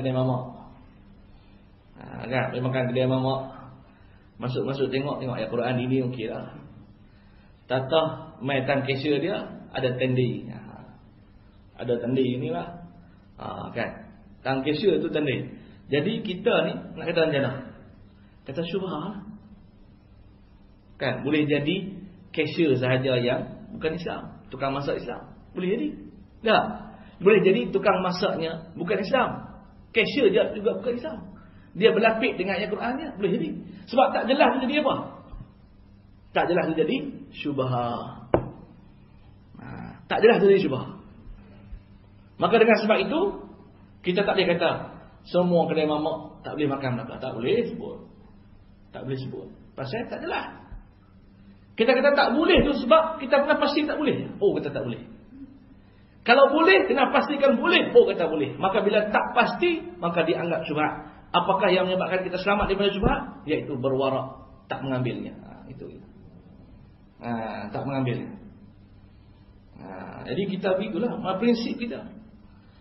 mamak. Kan, pergi makan kedai mamak, masuk tengok ayat Quran ini okey lah. Tatah mai tang cashier dia ada tandai. Ada tandai inilah. Kan. Tang cashier tu tandai. Jadi kita ni nak kata macam mana? Kata syubhat. Kan, boleh jadi cashier sahaja yang bukan Islam, tukang masak Islam. Boleh jadi. Tak. Boleh jadi tukang masaknya bukan Islam. Cashier juga bukan Islam. Dia berlapik dengan ayat Qurannya, boleh jadi. Sebab tak jelas tu jadi apa? Tak jelas tu jadi syubhat. Tak jelas tu jadi syubhat. Maka dengan sebab itu kita tak boleh kata semua kedai mamak tak boleh makan belaka. Tak boleh sebut. Tak boleh sebut. Pasal tak jelas. Kita kata tak boleh tu sebab kita pernah pasti tak boleh. Kita tak boleh. Kalau boleh, kena pastikan boleh. Oh, kata boleh. Maka bila tak pasti, maka dianggap syubhat. Apakah yang menyebabkan kita selamat daripada syubhat? Iaitu berwarak, tak mengambilnya. Itu. Tak mengambilnya. Jadi kita begitulah prinsip kita.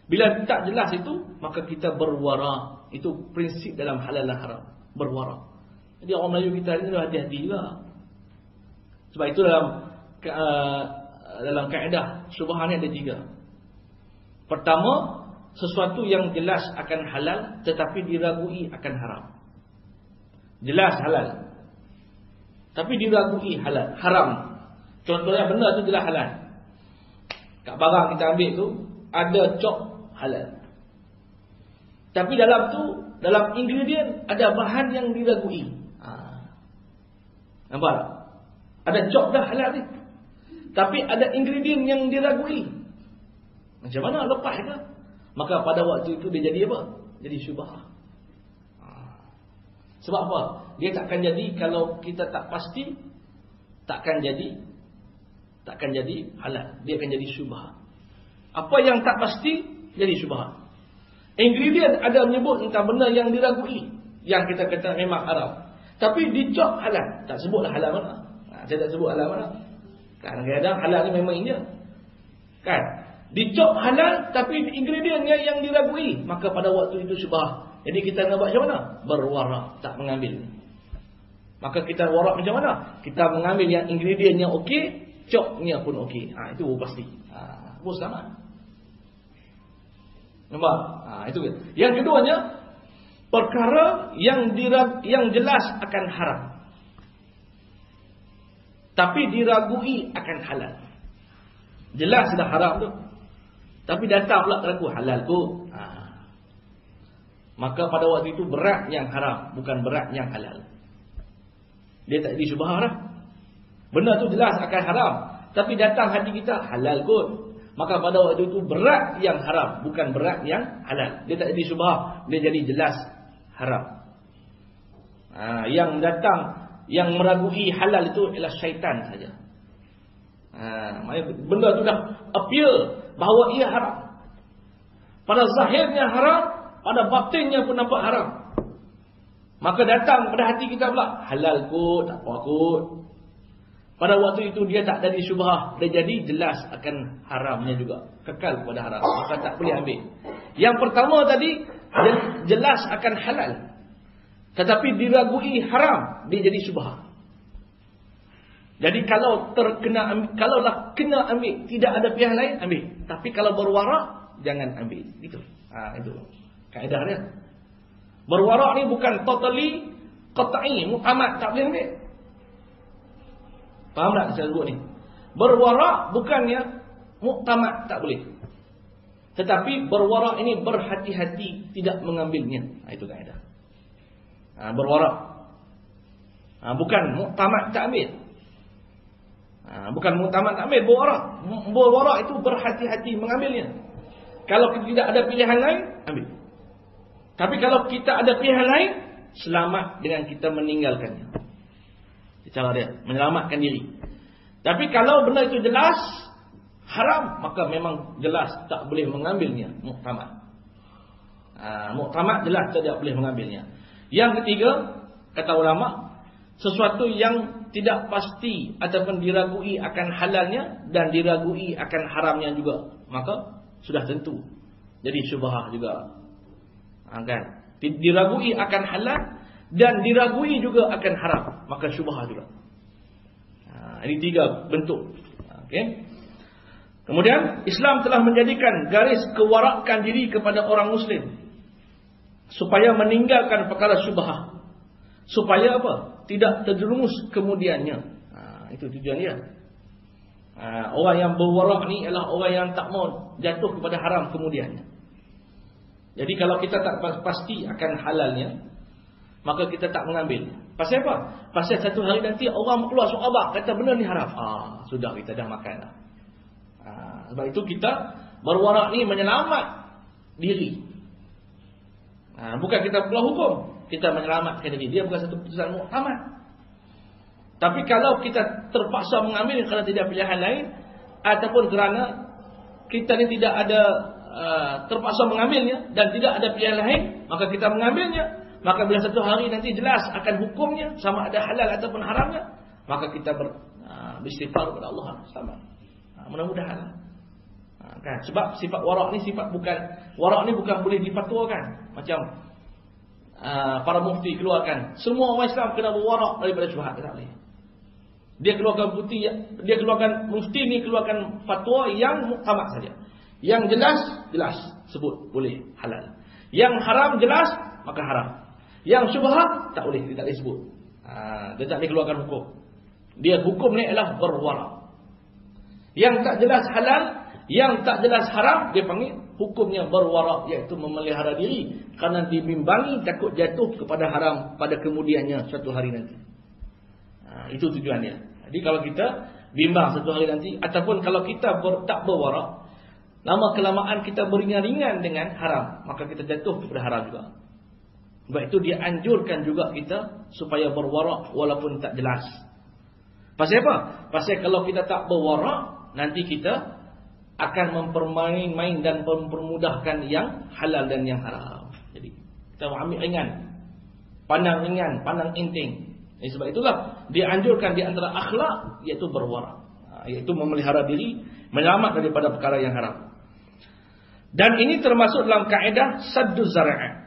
Bila tak jelas itu, maka kita berwarak. Itu prinsip dalam halal dan haram. Berwarak. Jadi orang Melayu kita ni hati-hati juga. Sebab itu dalam kaedah syubhat ni ada 3. Pertama, sesuatu yang jelas akan halal tetapi diragui akan haram. Jelas halal tapi diragui haram. Contohnya benda tu jelas halal. Kat barang kita ambil tu ada cok halal. Tapi dalam ingredient ada bahan yang diragui. Nampak tak? Ada cok dah halal ni. Tapi ada ingredient yang diragui. Macam mana lepas ke? Maka pada waktu itu dia jadi apa? Jadi syubhat. Sebab apa? Dia takkan jadi kalau kita tak pasti, takkan jadi halal. Dia akan jadi syubhat. Apa yang tak pasti jadi syubhat. Ingredient ada menyebut tentang benda yang diragui, yang kita kata memang haram. Tapi dicop halal. Tak sebutlah halal mana. Saya tak sebut halal mana. Kadang-kadang halal ni memang ini. Kan? Dicop halal tapi ingredientnya yang diragui, maka pada waktu itu syubhat. Jadi kita nak buat macam mana? Berwarak, tak mengambil. Maka kita warak macam mana? Kita mengambil yang ingredientnya okey, copnya pun okey. Itu pasti. Bos selamat. Nampak? Itu kan. Yang keduanya, perkara yang jelas akan haram tapi diragui akan halal. Jelas dah haram tu, tapi datang pula ragu halal tu. Maka pada waktu itu berat yang haram, bukan berat yang halal. Dia tak jadi syubhat dah. Benda tu jelas akan haram, tapi datang hati kita halal kot. Maka pada waktu itu berat yang haram, bukan berat yang halal. Dia tak jadi syubhat, dia jadi jelas haram. Yang datang, yang meragui halal itu ialah syaitan saja. Benda tu dah appeal bahawa ia haram. Pada zahirnya haram, pada batinnya pun nampak haram. Maka datang pada hati kita pula, halal kot, tak apa kot. Pada waktu itu dia tak jadi syubhat, dia jadi jelas akan haramnya juga. Kekal kepada haram, maka tak boleh ambil. Yang pertama tadi, jelas akan halal, tetapi diragui haram, dia jadi syubhat. Jadi kalau kalaulah kena ambil, tidak ada pihak lain, ambil. Tapi kalau berwarak, jangan ambil. Itu kaedah dia. Berwarak ni bukan totally qat'i, mu'amad, tak boleh ambil. Faham tak saya sebut ni? Berwarak bukannya muktamad, tak boleh. Tetapi berwarak ini berhati-hati tidak mengambilnya. Itu kaedah. Berwarak. Bukan muktamad tak ambil. Bukan muktamad tak ambil, berwarak. Berwarak itu berhati-hati mengambilnya. Kalau kita tidak ada pilihan lain, ambil. Tapi kalau kita ada pilihan lain, selamat dengan kita meninggalkannya. Cara dia menyelamatkan diri. Tapi kalau benda itu jelas haram, maka memang jelas tak boleh mengambilnya. Muktamad. Muktamad jelas tidak boleh mengambilnya. Yang ketiga, kata ulama, sesuatu yang tidak pasti ataupun diragui akan halalnya dan diragui akan haramnya juga, maka sudah tentu jadi syubhat juga. Kan? Diragui akan halal dan diragui juga akan haram, maka syubhat juga. Ini 3 bentuk. Okay. Kemudian Islam telah menjadikan garis kewarakan diri kepada orang Muslim supaya meninggalkan perkara syubhat, supaya apa? Tidak terjerumus kemudiannya. Itu tujuan dia. Orang yang berwarak ni adalah orang yang tak mau jatuh kepada haram kemudiannya. Jadi kalau kita tak pasti akan halalnya, maka kita tak mengambil. Pasal apa? Pasal satu hari nanti orang keluar surat khabar kata benda ni haram. Sudah kita dah makan dah. Sebab itu kita berwarak ni menyelamat diri. Bukan kita keluar hukum, kita menyelamatkan diri. Dia bukan satu putusan muktamad. Tapi kalau kita terpaksa mengambil kerana tidak pilihan lain, ataupun kerana kita ni tidak ada terpaksa mengambilnya dan tidak ada pilihan lain, maka kita mengambilnya. Maka bila satu hari nanti jelas akan hukumnya, sama ada halal ataupun haramnya, maka kita beristighfar kepada Allah. Sama. Mudah-mudahan. Kan? Sebab sifat warak ni warak ni bukan boleh difatwakan. Macam para mufti keluarkan, semua orang Islam kena berwarak daripada syubhat, tak boleh. Dia keluarkan mufti ni keluarkan fatwa yang muktamad saja. Yang jelas sebut boleh halal. Yang haram jelas maka haram. Yang syubhat tak boleh, dia tak boleh sebut. Dia tak boleh keluarkan hukum. Dia hukum ni adalah berwarak. Yang tak jelas halal, yang tak jelas haram, dia panggil hukumnya berwarak, iaitu memelihara diri kerana dibimbangi takut jatuh kepada haram pada kemudiannya suatu hari nanti. Itu tujuannya. Jadi kalau kita bimbang satu hari nanti, ataupun kalau kita tak berwarak, lama kelamaan kita beringan-ringan dengan haram, maka kita jatuh kepada haram juga. Sebab itu dia anjurkan juga kita supaya berwarak walaupun tak jelas. Pasal apa? Pasal kalau kita tak berwarak, nanti kita akan mempermain-main dan mempermudahkan yang halal dan yang haram. Jadi kita ambil ringan, pandang ringan, pandang enteng. Sebab itulah dia anjurkan di antara akhlak iaitu berwarak, iaitu memelihara diri, menyelamat daripada perkara yang haram. Dan ini termasuk dalam kaedah sadduz zara'a.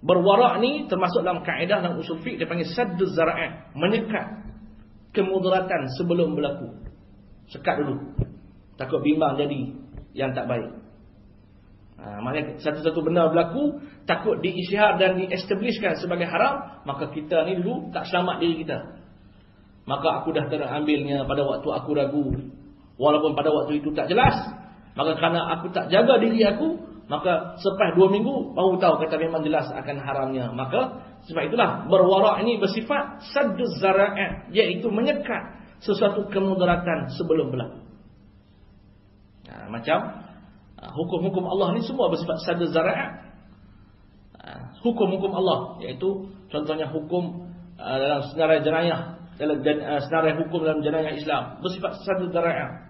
Berwarak ni termasuk dalam kaedah dalam usul fiqh, dia panggil sadduz zara'a, menyekat kemudaratan sebelum berlaku. Sekat dulu, takut bimbang jadi yang tak baik. Maknanya satu-satu benda berlaku, takut diisytihar dan diestablishkan sebagai haram, maka kita ni dulu tak selamat diri kita. Maka aku dah terambilnya pada waktu aku ragu, walaupun pada waktu itu tak jelas. Maka kerana aku tak jaga diri aku, maka selepas 2 minggu baru tahu kata memang jelas akan haramnya. Maka sebab itulah berwarak ini bersifat sadduz zara'a, iaitu menyekat sesuatu kemudaratan sebelum berlaku. Macam hukum-hukum Allah ni semua bersifat sadduz zara'a. Hukum-hukum Allah, iaitu contohnya hukum dalam senarai jenayah, dalam senarai hukum dalam jenayah Islam bersifat sadduz zara'a.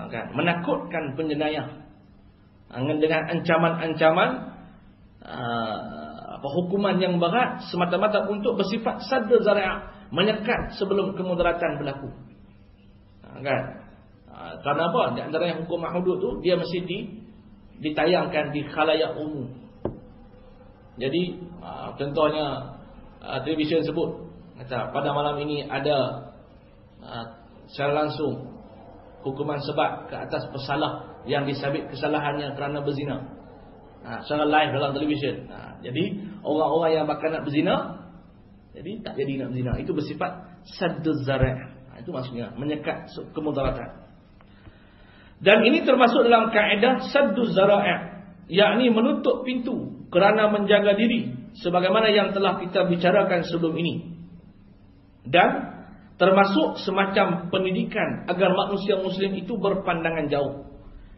Kan, menakutkan penjenayah dengan ancaman-ancaman hukuman yang berat semata-mata untuk bersifat sadduz zara'a, menyekat sebelum kemudaratan berlaku. Kan? Kerana apa? Di antara yang hukum hudud tu, dia mesti ditayangkan di khalayak umum. Jadi contohnya televisyen sebut kata pada malam ini ada secara langsung hukuman sebat ke atas pesalah yang disabit kesalahannya kerana berzina. Secara live dalam televisyen. Jadi orang-orang yang bakal nak berzina, jadi tak jadi nak berzina. Itu bersifat sadduz zara'a. Itu maksudnya menyekat kemudaratan. Dan ini termasuk dalam kaedah sadduz zara'a, yakni menutup pintu kerana menjaga diri, sebagaimana yang telah kita bicarakan sebelum ini. Dan termasuk semacam pendidikan agar manusia muslim itu berpandangan jauh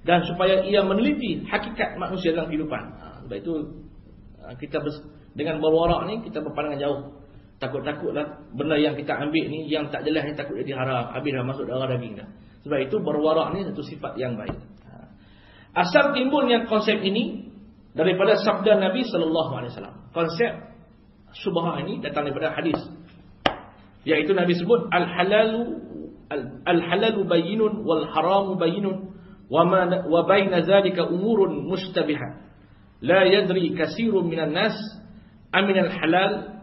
dan supaya ia meneliti hakikat manusia dalam kehidupan. Sebab itu kita dengan berwarak ni kita berpandangan jauh. Takut-takutlah benda yang kita ambil ni yang tak jelas ni takut jadi haram, habis dah masuk darah daging dah. Sebab itu berwarak ni satu sifat yang baik. Asal timbulnya konsep ini daripada sabda Nabi sallallahu alaihi wasallam. Konsep syubhah ini datang daripada hadis. Yaitu Nabi sebut al-halalu bayyinun wal haramu bayyinun wa baina zalika umurun mushtabihat la yadri katsirun minan nas aminal halal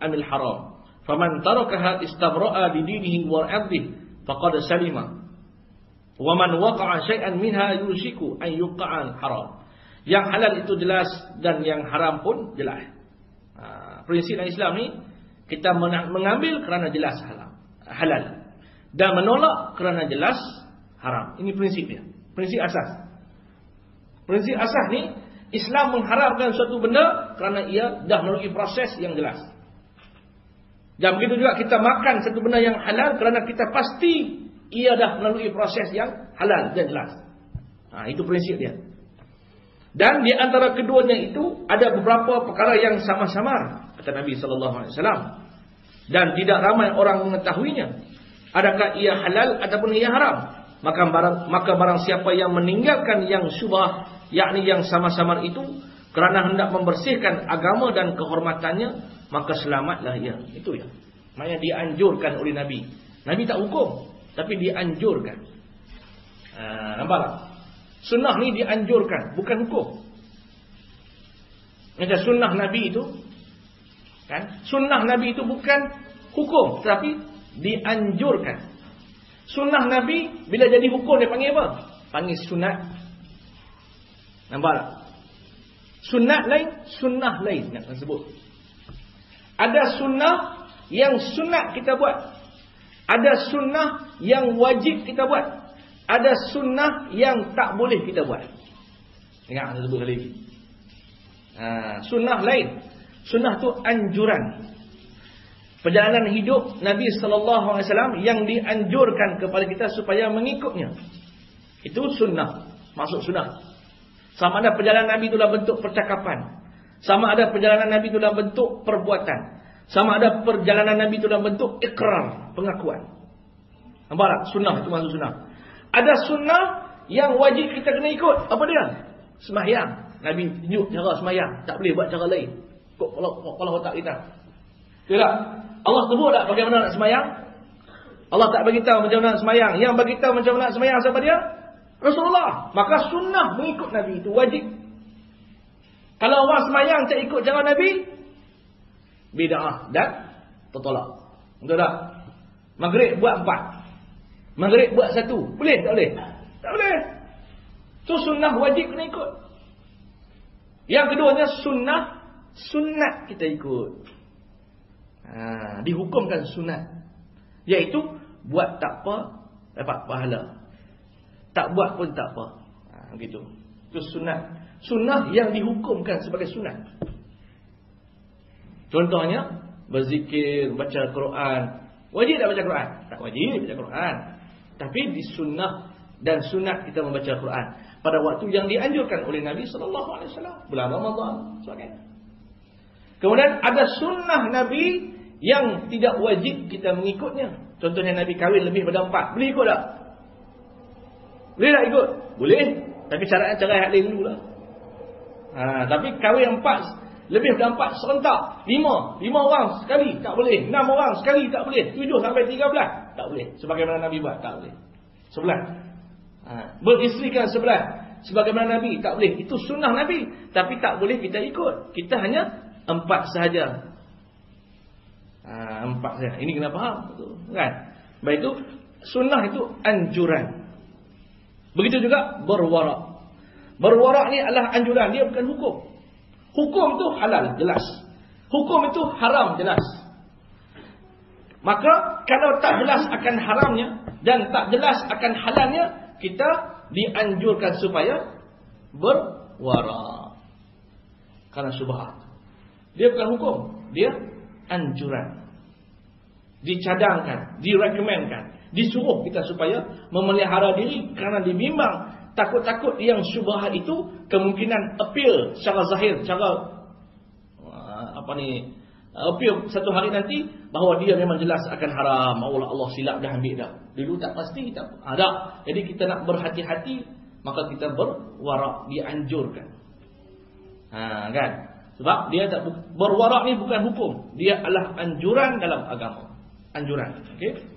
amil haram faman tarakaha istabra'a bidinihi wa 'irdihi faqad salima wa man waqa'a syai'an minha yushiku an yuqa'a haram. Yang halal itu jelas dan yang haram pun jelas. Prinsip Islam ni kita mengambil kerana jelas halal dan menolak kerana jelas haram. Ini prinsipnya, prinsip asas. Prinsip asas ni Islam mengharamkan suatu benda kerana ia dah melalui proses yang jelas. Dan begitu juga kita makan satu benda yang halal kerana kita pasti ia dah melalui proses yang halal dan jelas. Itu prinsip dia. Dan di antara keduanya itu ada beberapa perkara yang sama-samar, kata Nabi sallallahu alaihi wasallam. Dan tidak ramai orang mengetahuinya. Adakah ia halal ataupun ia haram? maka barang siapa yang meninggalkan yang syubhat, yakni yang samar-samar itu, kerana hendak membersihkan agama dan kehormatannya, maka selamatlah ia. Itu ya. Maknanya dianjurkan oleh Nabi. Nabi tak hukum, tapi dianjurkan. Nampak tak? Sunnah ni dianjurkan, bukan hukum. Macam sunnah Nabi itu, kan? Sunnah Nabi itu bukan hukum, tetapi dianjurkan. Sunnah Nabi bila jadi hukum dia panggil apa? Panggil sunat. Nampak tak? Sunat lain, sunnah lain nak sebut. Ada sunnah yang sunat kita buat. Ada sunnah yang wajib kita buat. Ada sunnah yang tak boleh kita buat. Ingat saya sebut sekali lagi. Sunnah lain. Sunnah tu anjuran. Perjalanan hidup Nabi SAW yang dianjurkan kepada kita supaya mengikutnya. Itu sunnah. Maksud sunnah. Sama ada perjalanan Nabi itu dalam bentuk percakapan. Sama ada perjalanan Nabi itu dalam bentuk perbuatan. Sama ada perjalanan Nabi itu dalam bentuk ikrar, pengakuan. Nampak tak? Sunnah itu maksud sunnah. Ada sunnah yang wajib kita kena ikut. Apa dia? Sembahyang. Nabi tunjuk cara sembahyang. Tak boleh buat cara lain. Kepala otak kita. Betul tak? Allah sebut tak bagaimana nak sembahyang? Allah tak beritahu macam mana nak sembahyang. Yang beritahu macam mana nak sembahyang siapa dia? Rasulullah. Maka sunnah mengikut Nabi itu wajib. Kalau orang sembahyang tak ikut cara Nabi, bid'ah dan tertolak. Betul tak? Maghrib buat 4. Maghrib buat 1. Boleh tak boleh? Tak boleh. Itu sunnah wajib kena ikut. Yang keduanya sunat kita ikut. Dihukumkan sunat. Iaitu buat tak apa dapat pahala. Tak buat pun tak apa. Begitu. Itu sunat. Sunnah yang dihukumkan sebagai sunat. Contohnya berzikir, baca Quran. Wajib tak baca Quran? Tak wajib baca Quran. Tapi disunnah dan sunat kita membaca Quran pada waktu yang dianjurkan oleh Nabi SAW, bulan Ramadan sebagainya. Kemudian ada sunnah Nabi yang tidak wajib kita mengikutnya. Contohnya Nabi kahwin lebih daripada 4. Boleh ikut tak? Boleh tak ikut? Boleh. Tapi syaratnya cerai hak lain dulu lah. Tapi kahwin 4, lebih daripada 4 serentak. 5 orang sekali tak boleh. 6 orang sekali tak boleh. 7 sampai 13 tak boleh. Sebagaimana Nabi buat tak boleh. 11. Beristerikan 11 sebagaimana Nabi tak boleh. Itu sunnah Nabi. Tapi tak boleh kita ikut. Kita hanya 4 sahaja. 4 sahaja. Ini kena faham. Kan? Baik itu sunnah itu anjuran. Begitu juga berwarak. Berwarak ni adalah anjuran. Dia bukan hukum. Hukum itu halal, jelas. Hukum itu haram, jelas. Maka kalau tak jelas akan haramnya dan tak jelas akan halalnya, kita dianjurkan supaya berwarak. Karena syubhat. Dia bukan hukum, dia anjuran. Dicadangkan, direkomendkan, disuruh kita supaya memelihara diri kerana dibimbang. Takut-takut yang syubhat itu kemungkinan appeal secara zahir, secara appeal satu hari nanti bahawa dia memang jelas akan haram. Allah silap dah ambil dah. Dulu tak pasti tak ada. Jadi kita nak berhati-hati, maka kita berwarak, dianjurkan. Kan? Sebab dia tak berwarak ni bukan hukum. Dia adalah anjuran dalam agama. Anjuran. Okey.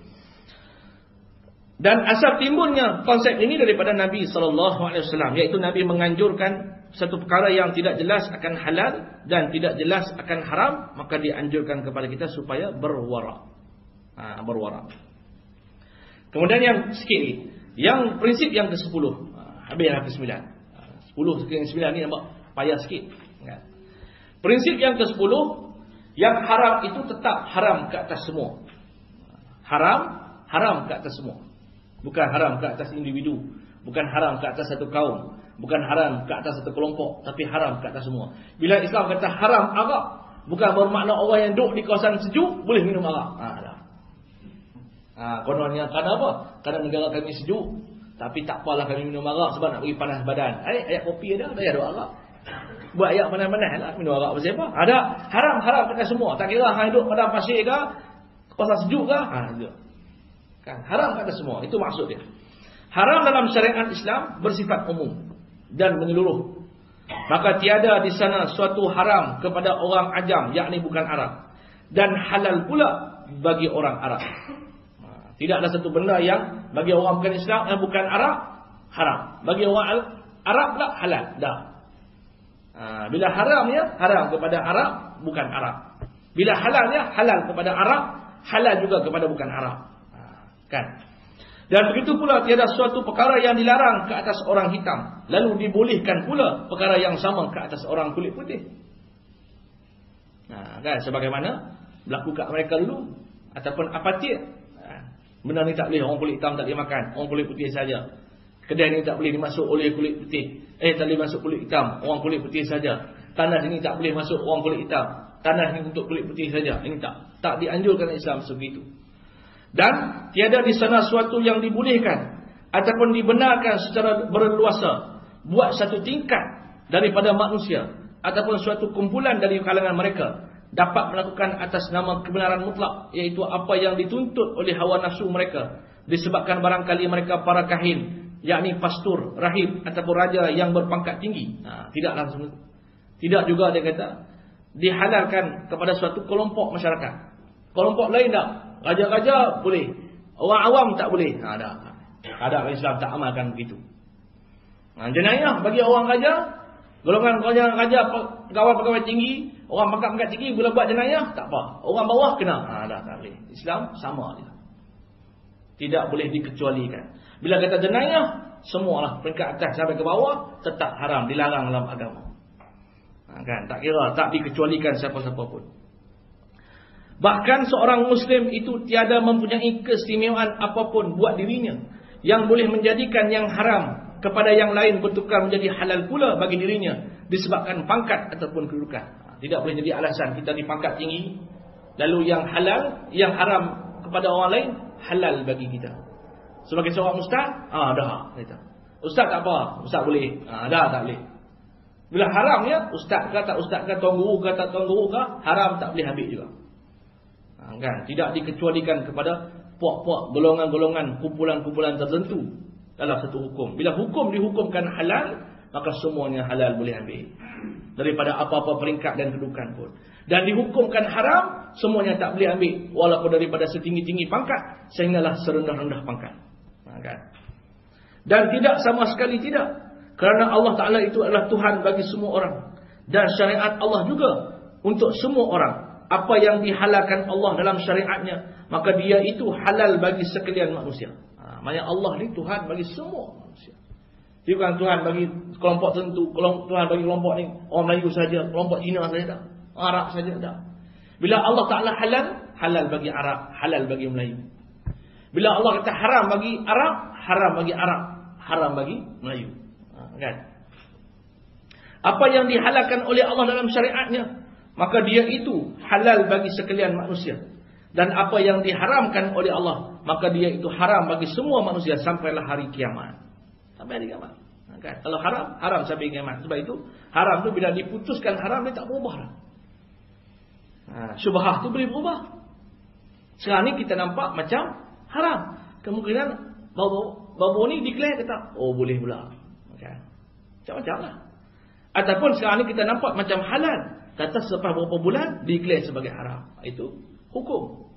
Dan asal timbulnya konsep ini daripada Nabi SAW, iaitu Nabi menganjurkan satu perkara yang tidak jelas akan halal dan tidak jelas akan haram, maka dianjurkan kepada kita supaya berwarak. Berwarak. Kemudian yang sikit ni, yang prinsip yang ke-10. Habis yang ke-9. 10 ke 9 ni nampak payah sikit. Prinsip yang ke-10, yang haram itu tetap haram ke atas semua. Haram ke atas semua. Bukan haram ke atas individu, bukan haram ke atas satu kaum, bukan haram ke atas satu kelompok, tapi haram ke atas semua. Bila Islam kata haram arak, bukan bermakna orang yang duduk di kawasan sejuk boleh minum arak. Kononnya kerana apa? Kerana negara kami sejuk, tapi tak apalah kami minum arak sebab nak bagi panas badan. Ayat kopi ada ada arak. Buat ayat panas-panas lah, minum arak pasal apa? Ada haram ke atas semua. Tak kira hang duduk pada pasir ke, kawasan sejuk ke, kan haram pada semua. Itu maksud dia. Haram dalam syariat Islam bersifat umum dan menyeluruh. Maka tiada di sana suatu haram kepada orang ajam, yakni bukan Arab, dan halal pula bagi orang Arab. Tidak ada satu benda yang bagi orang bukan Islam yang bukan Arab haram. Bagi orang Arab pula halal. Dah. Bila haramnya haram kepada Arab bukan Arab. Bila halalnya halal kepada Arab, halal juga kepada bukan Arab. Kan? Dan begitu pula tiada suatu perkara yang dilarang ke atas orang hitam, lalu dibolehkan pula perkara yang sama ke atas orang kulit putih. Kan sebagaimana berlaku kat mereka dulu ataupun apatit. Benda ni tak boleh, orang kulit hitam tak boleh makan, orang kulit putih saja. Kedai ni tak boleh dimasuk oleh kulit putih. Tak boleh masuk kulit hitam, orang kulit putih saja. Tanah sini tak boleh masuk orang kulit hitam. Tanah ni untuk kulit putih saja. Ini tak dianjurkan Islam seperti itu. Dan tiada di sana suatu yang dibolehkan ataupun dibenarkan secara berleluasa buat satu tingkat daripada manusia ataupun suatu kumpulan dari kalangan mereka dapat melakukan atas nama kebenaran mutlak, iaitu apa yang dituntut oleh hawa nafsu mereka, disebabkan barangkali mereka para kahin, yakni pastur, rahib ataupun raja yang berpangkat tinggi. Tidak langsung. Tidak juga dia kata dihalalkan kepada suatu kelompok masyarakat. Kelompok lain tak. Raja-raja boleh, orang awam tak boleh. Ada Islam tak amalkan begitu. Jenayah bagi orang raja, golongan raja pegawai-pegawai tinggi, orang pangkat-pangkat tinggi bila buat jenayah tak apa. Orang bawah kena. Tak boleh. Islam sama dia. Tidak boleh dikecualikan. Bila kata jenayah, semualah peringkat atas sampai ke bawah tetap haram, dilarang dalam agama. Kan, tak kira, tak dikecualikan siapa-siapa pun. Bahkan seorang Muslim itu tiada mempunyai keistimewaan apapun buat dirinya yang boleh menjadikan yang haram kepada yang lain bertukar menjadi halal pula bagi dirinya disebabkan pangkat ataupun kedudukan. Tidak boleh jadi alasan kita di pangkat tinggi, lalu yang halal, yang haram kepada orang lain halal bagi kita. Sebagai seorang ustaz, dah kata. Ustaz tak apa, ustaz boleh. Dah tak boleh. Bila haramnya, ustaz ke tak ustaz ke, tuan guru ke tak tuan guru ke, haram tak boleh ambil juga. Kan, tidak dikecualikan kepada puak-puak, golongan-golongan, kumpulan-kumpulan tertentu dalam satu hukum. Bila hukum dihukumkan halal, maka semuanya halal boleh ambil. Daripada apa-apa peringkat dan kedudukan pun. Dan dihukumkan haram, semuanya tak boleh ambil. Walaupun daripada setinggi-tinggi pangkat, sehinggalah serendah-rendah pangkat. Kan? Dan tidak sama sekali tidak. Kerana Allah Ta'ala itu adalah Tuhan bagi semua orang. Dan syariat Allah juga untuk semua orang. Apa yang dihalalkan Allah dalam syariatnya, maka dia itu halal bagi sekalian manusia. Maksudnya Allah ni Tuhan bagi semua manusia. Dia bukan Tuhan bagi kelompok tertentu, Tuhan bagi kelompok ni orang Melayu saja, kelompok Cina saja tak, Arab saja tak. Bila Allah Ta'ala halal, halal bagi Arab, halal bagi Melayu. Bila Allah kata haram bagi Arab, haram bagi Arab, haram bagi Melayu. Kan? Apa yang dihalalkan oleh Allah dalam syariatnya, maka dia itu halal bagi sekalian manusia. Dan apa yang diharamkan oleh Allah, maka dia itu haram bagi semua manusia sampailah hari kiamat. Sampai hari kiamat. Kan? Kalau haram, haram sampai kiamat. Sebab itu haram tu bila diputuskan haram, dia tak berubah dah. Syubhah tu boleh berubah. Sekarang ni kita nampak macam haram. Kemungkinan bau ni declare kata, oh boleh pula. Kan? Macam-macam lah. Ataupun sekarang ni kita nampak macam halal, kata selepas beberapa bulan declare sebagai haram. Itu hukum.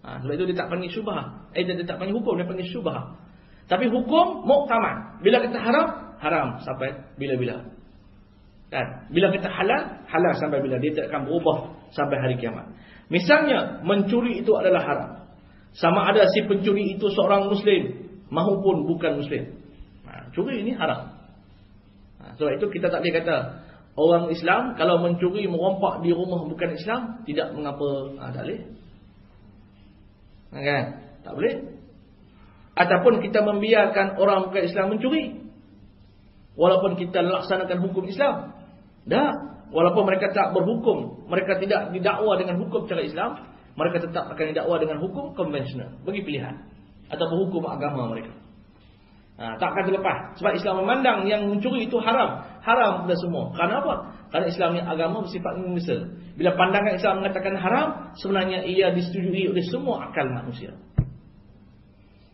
Sebab itu dia tak panggil syubhah. Dia tak panggil hukum, dia panggil syubhah. Tapi hukum muktamad. Bila kata haram, haram sampai bila-bila. Kan? Bila kata halal, halal sampai bila. Dia tak akan berubah sampai hari kiamat. Misalnya mencuri itu adalah haram. Sama ada si pencuri itu seorang Muslim maupun bukan Muslim. Curi ini haram. Sebab itu kita tak boleh kata orang Islam kalau mencuri, merompak di rumah bukan Islam, tidak mengapa. Tak boleh. Kan? Tak boleh. Ataupun kita membiarkan orang bukan Islam mencuri, walaupun kita laksanakan hukum Islam. Dah. Walaupun mereka tak berhukum, mereka tidak didakwa dengan hukum cara Islam, mereka tetap akan didakwa dengan hukum konvensional, bagi pilihan, ataupun hukum agama mereka. Tak akan terlepas. Sebab Islam memandang yang mencuri itu haram. Haram pada semua. Kerana apa? Kerana Islam ni agama bersifat universal. Bila pandangan Islam mengatakan haram, sebenarnya ia disetujui oleh semua akal manusia.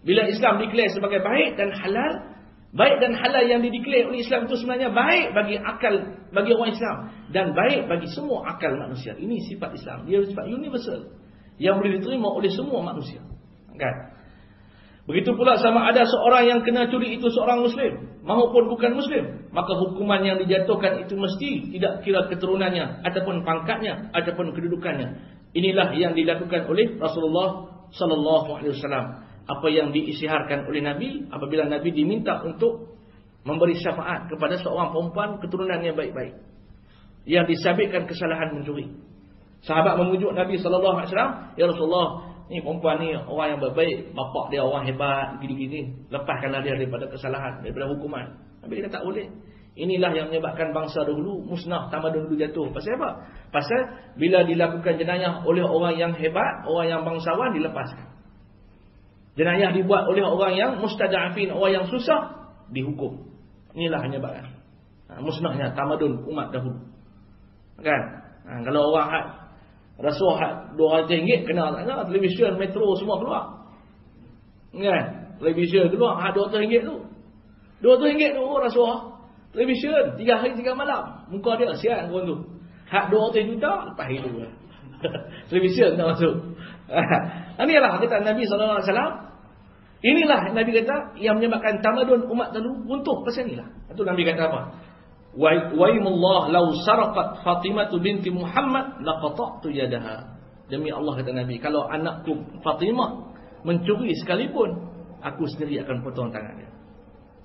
Bila Islam declare sebagai baik dan halal, baik dan halal yang dideklar oleh Islam itu sebenarnya baik bagi akal, bagi orang Islam, dan baik bagi semua akal manusia. Ini sifat Islam. Dia sifat universal yang boleh diterima oleh semua manusia. Kan? Begitu pula sama ada seorang yang kena curi itu seorang Muslim maupun bukan Muslim, maka hukuman yang dijatuhkan itu mesti tidak kira keturunannya ataupun pangkatnya ataupun kedudukannya. Inilah yang dilakukan oleh Rasulullah sallallahu alaihi wasallam. Apa yang diisytiharkan oleh Nabi apabila Nabi diminta untuk memberi syafaat kepada seorang perempuan keturunannya baik-baik yang disabitkan kesalahan mencuri. Sahabat memujuk Nabi sallallahu alaihi wasallam, "Ya Rasulullah, ni perempuan ni orang yang baik, bapak dia orang hebat, gini-gini. Lepaskanlah dia daripada kesalahan, daripada hukuman." Nabi kata tak boleh. Inilah yang menyebabkan bangsa dahulu musnah, tamadun dulu jatuh. Pasal apa? Pasal bila dilakukan jenayah oleh orang yang hebat, orang yang bangsawan, dilepaskan. Jenayah dibuat oleh orang yang mustada'afin, orang yang susah, dihukum. Inilah menyebabkan musnahnya tamadun umat dahulu. Kan? Kalau orang rasuah RM200 kena tak kena, televisyen, metro semua keluar. Kan? Televisyen keluar RM200 tu. RM200 tu rasuah. Televisyen 3 hari 3 malam. Muka dia siap orang tu. Hak 200 juta lepas hidup lah. Televisyen tak masuk. Inilah kata Nabi SAW. Inilah Nabi kata yang menyebabkan tamadun umat dahulu runtuh pasal inilah. Itu Nabi kata apa? Waimullah law saraqat Fatimah binti Muhammad laqata'tu yadaha. Demi Allah kata Nabi, kalau anakku Fatimah mencuri sekalipun, aku sendiri akan potong tangan dia.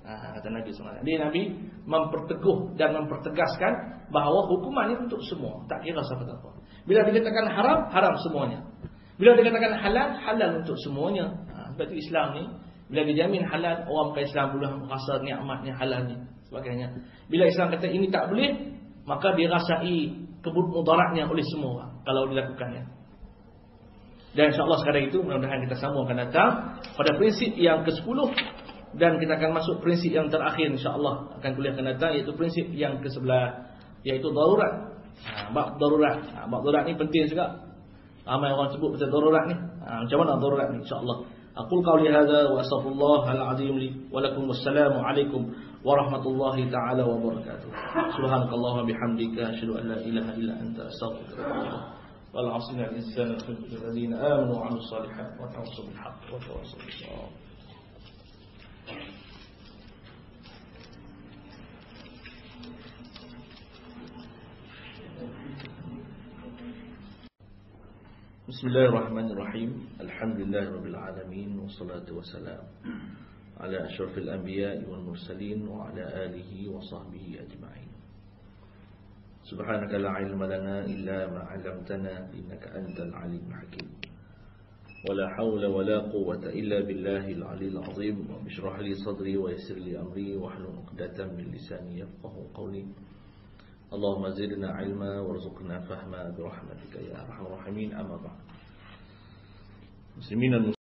Kata Nabi SAW. Dia Nabi memperteguh dan mempertegaskan bahawa hukuman ini untuk semua, tak kira siapa-siapa. Bila dikatakan haram, haram semuanya. Bila dikatakan halal, halal untuk semuanya. Sebab itu Islam ni bila dijamin halal, orang bukan Islam boleh rasa nikmatnya halal ni sebagainya. Bila Islam kata ini tak boleh, maka dirasai mudaratnya oleh semua orang kalau dilakukannya. Dan insya-Allah sekarang itu mudah-mudahan kita semua akan datang pada prinsip yang ke-10 dan kita akan masuk prinsip yang terakhir insya-Allah akan kuliah akan datang, iaitu prinsip yang ke-11, iaitu darurat. Bab darurat. Bab darurat ni penting juga. Ramai orang sebut pasal darurat ni. Macam mana darurat ni insya-Allah. Aqul qawli hadza wa astaghfirullahal azim li wa lakum wassalamu alaikum warahmatullahi taala wabarakatuh. Subhanakallahumma bihamdika asyhadu an la ilaha illa anta astaghfiruka wa atubu ilaik. Wal 'asri al insana lafi khusr amanu wa 'amilus shalihat wa tawassaw bil haqq wa tawassaw bis sabr. Bismillahirrahmanirrahim. Alhamdulillahirabbil alamin wassalatu wassalam ala asyrafil anbiya'i wal mursalin wa ala alihi wa sahbihi ajma'in. Subhanaka la ilma lana illa ma 'allamtana innaka antal alimul hakim. Wala hawla wala quwwata illa billahil aliyil azim. Wa bishrah li sadri wa yassir li amri wa hlul 'uqdatam min lisani yafqahu qawli. Allahumma zidna ilma warzuqna fahma birahmatika ya arhamar rahimin. Amma ba'd. Muslimin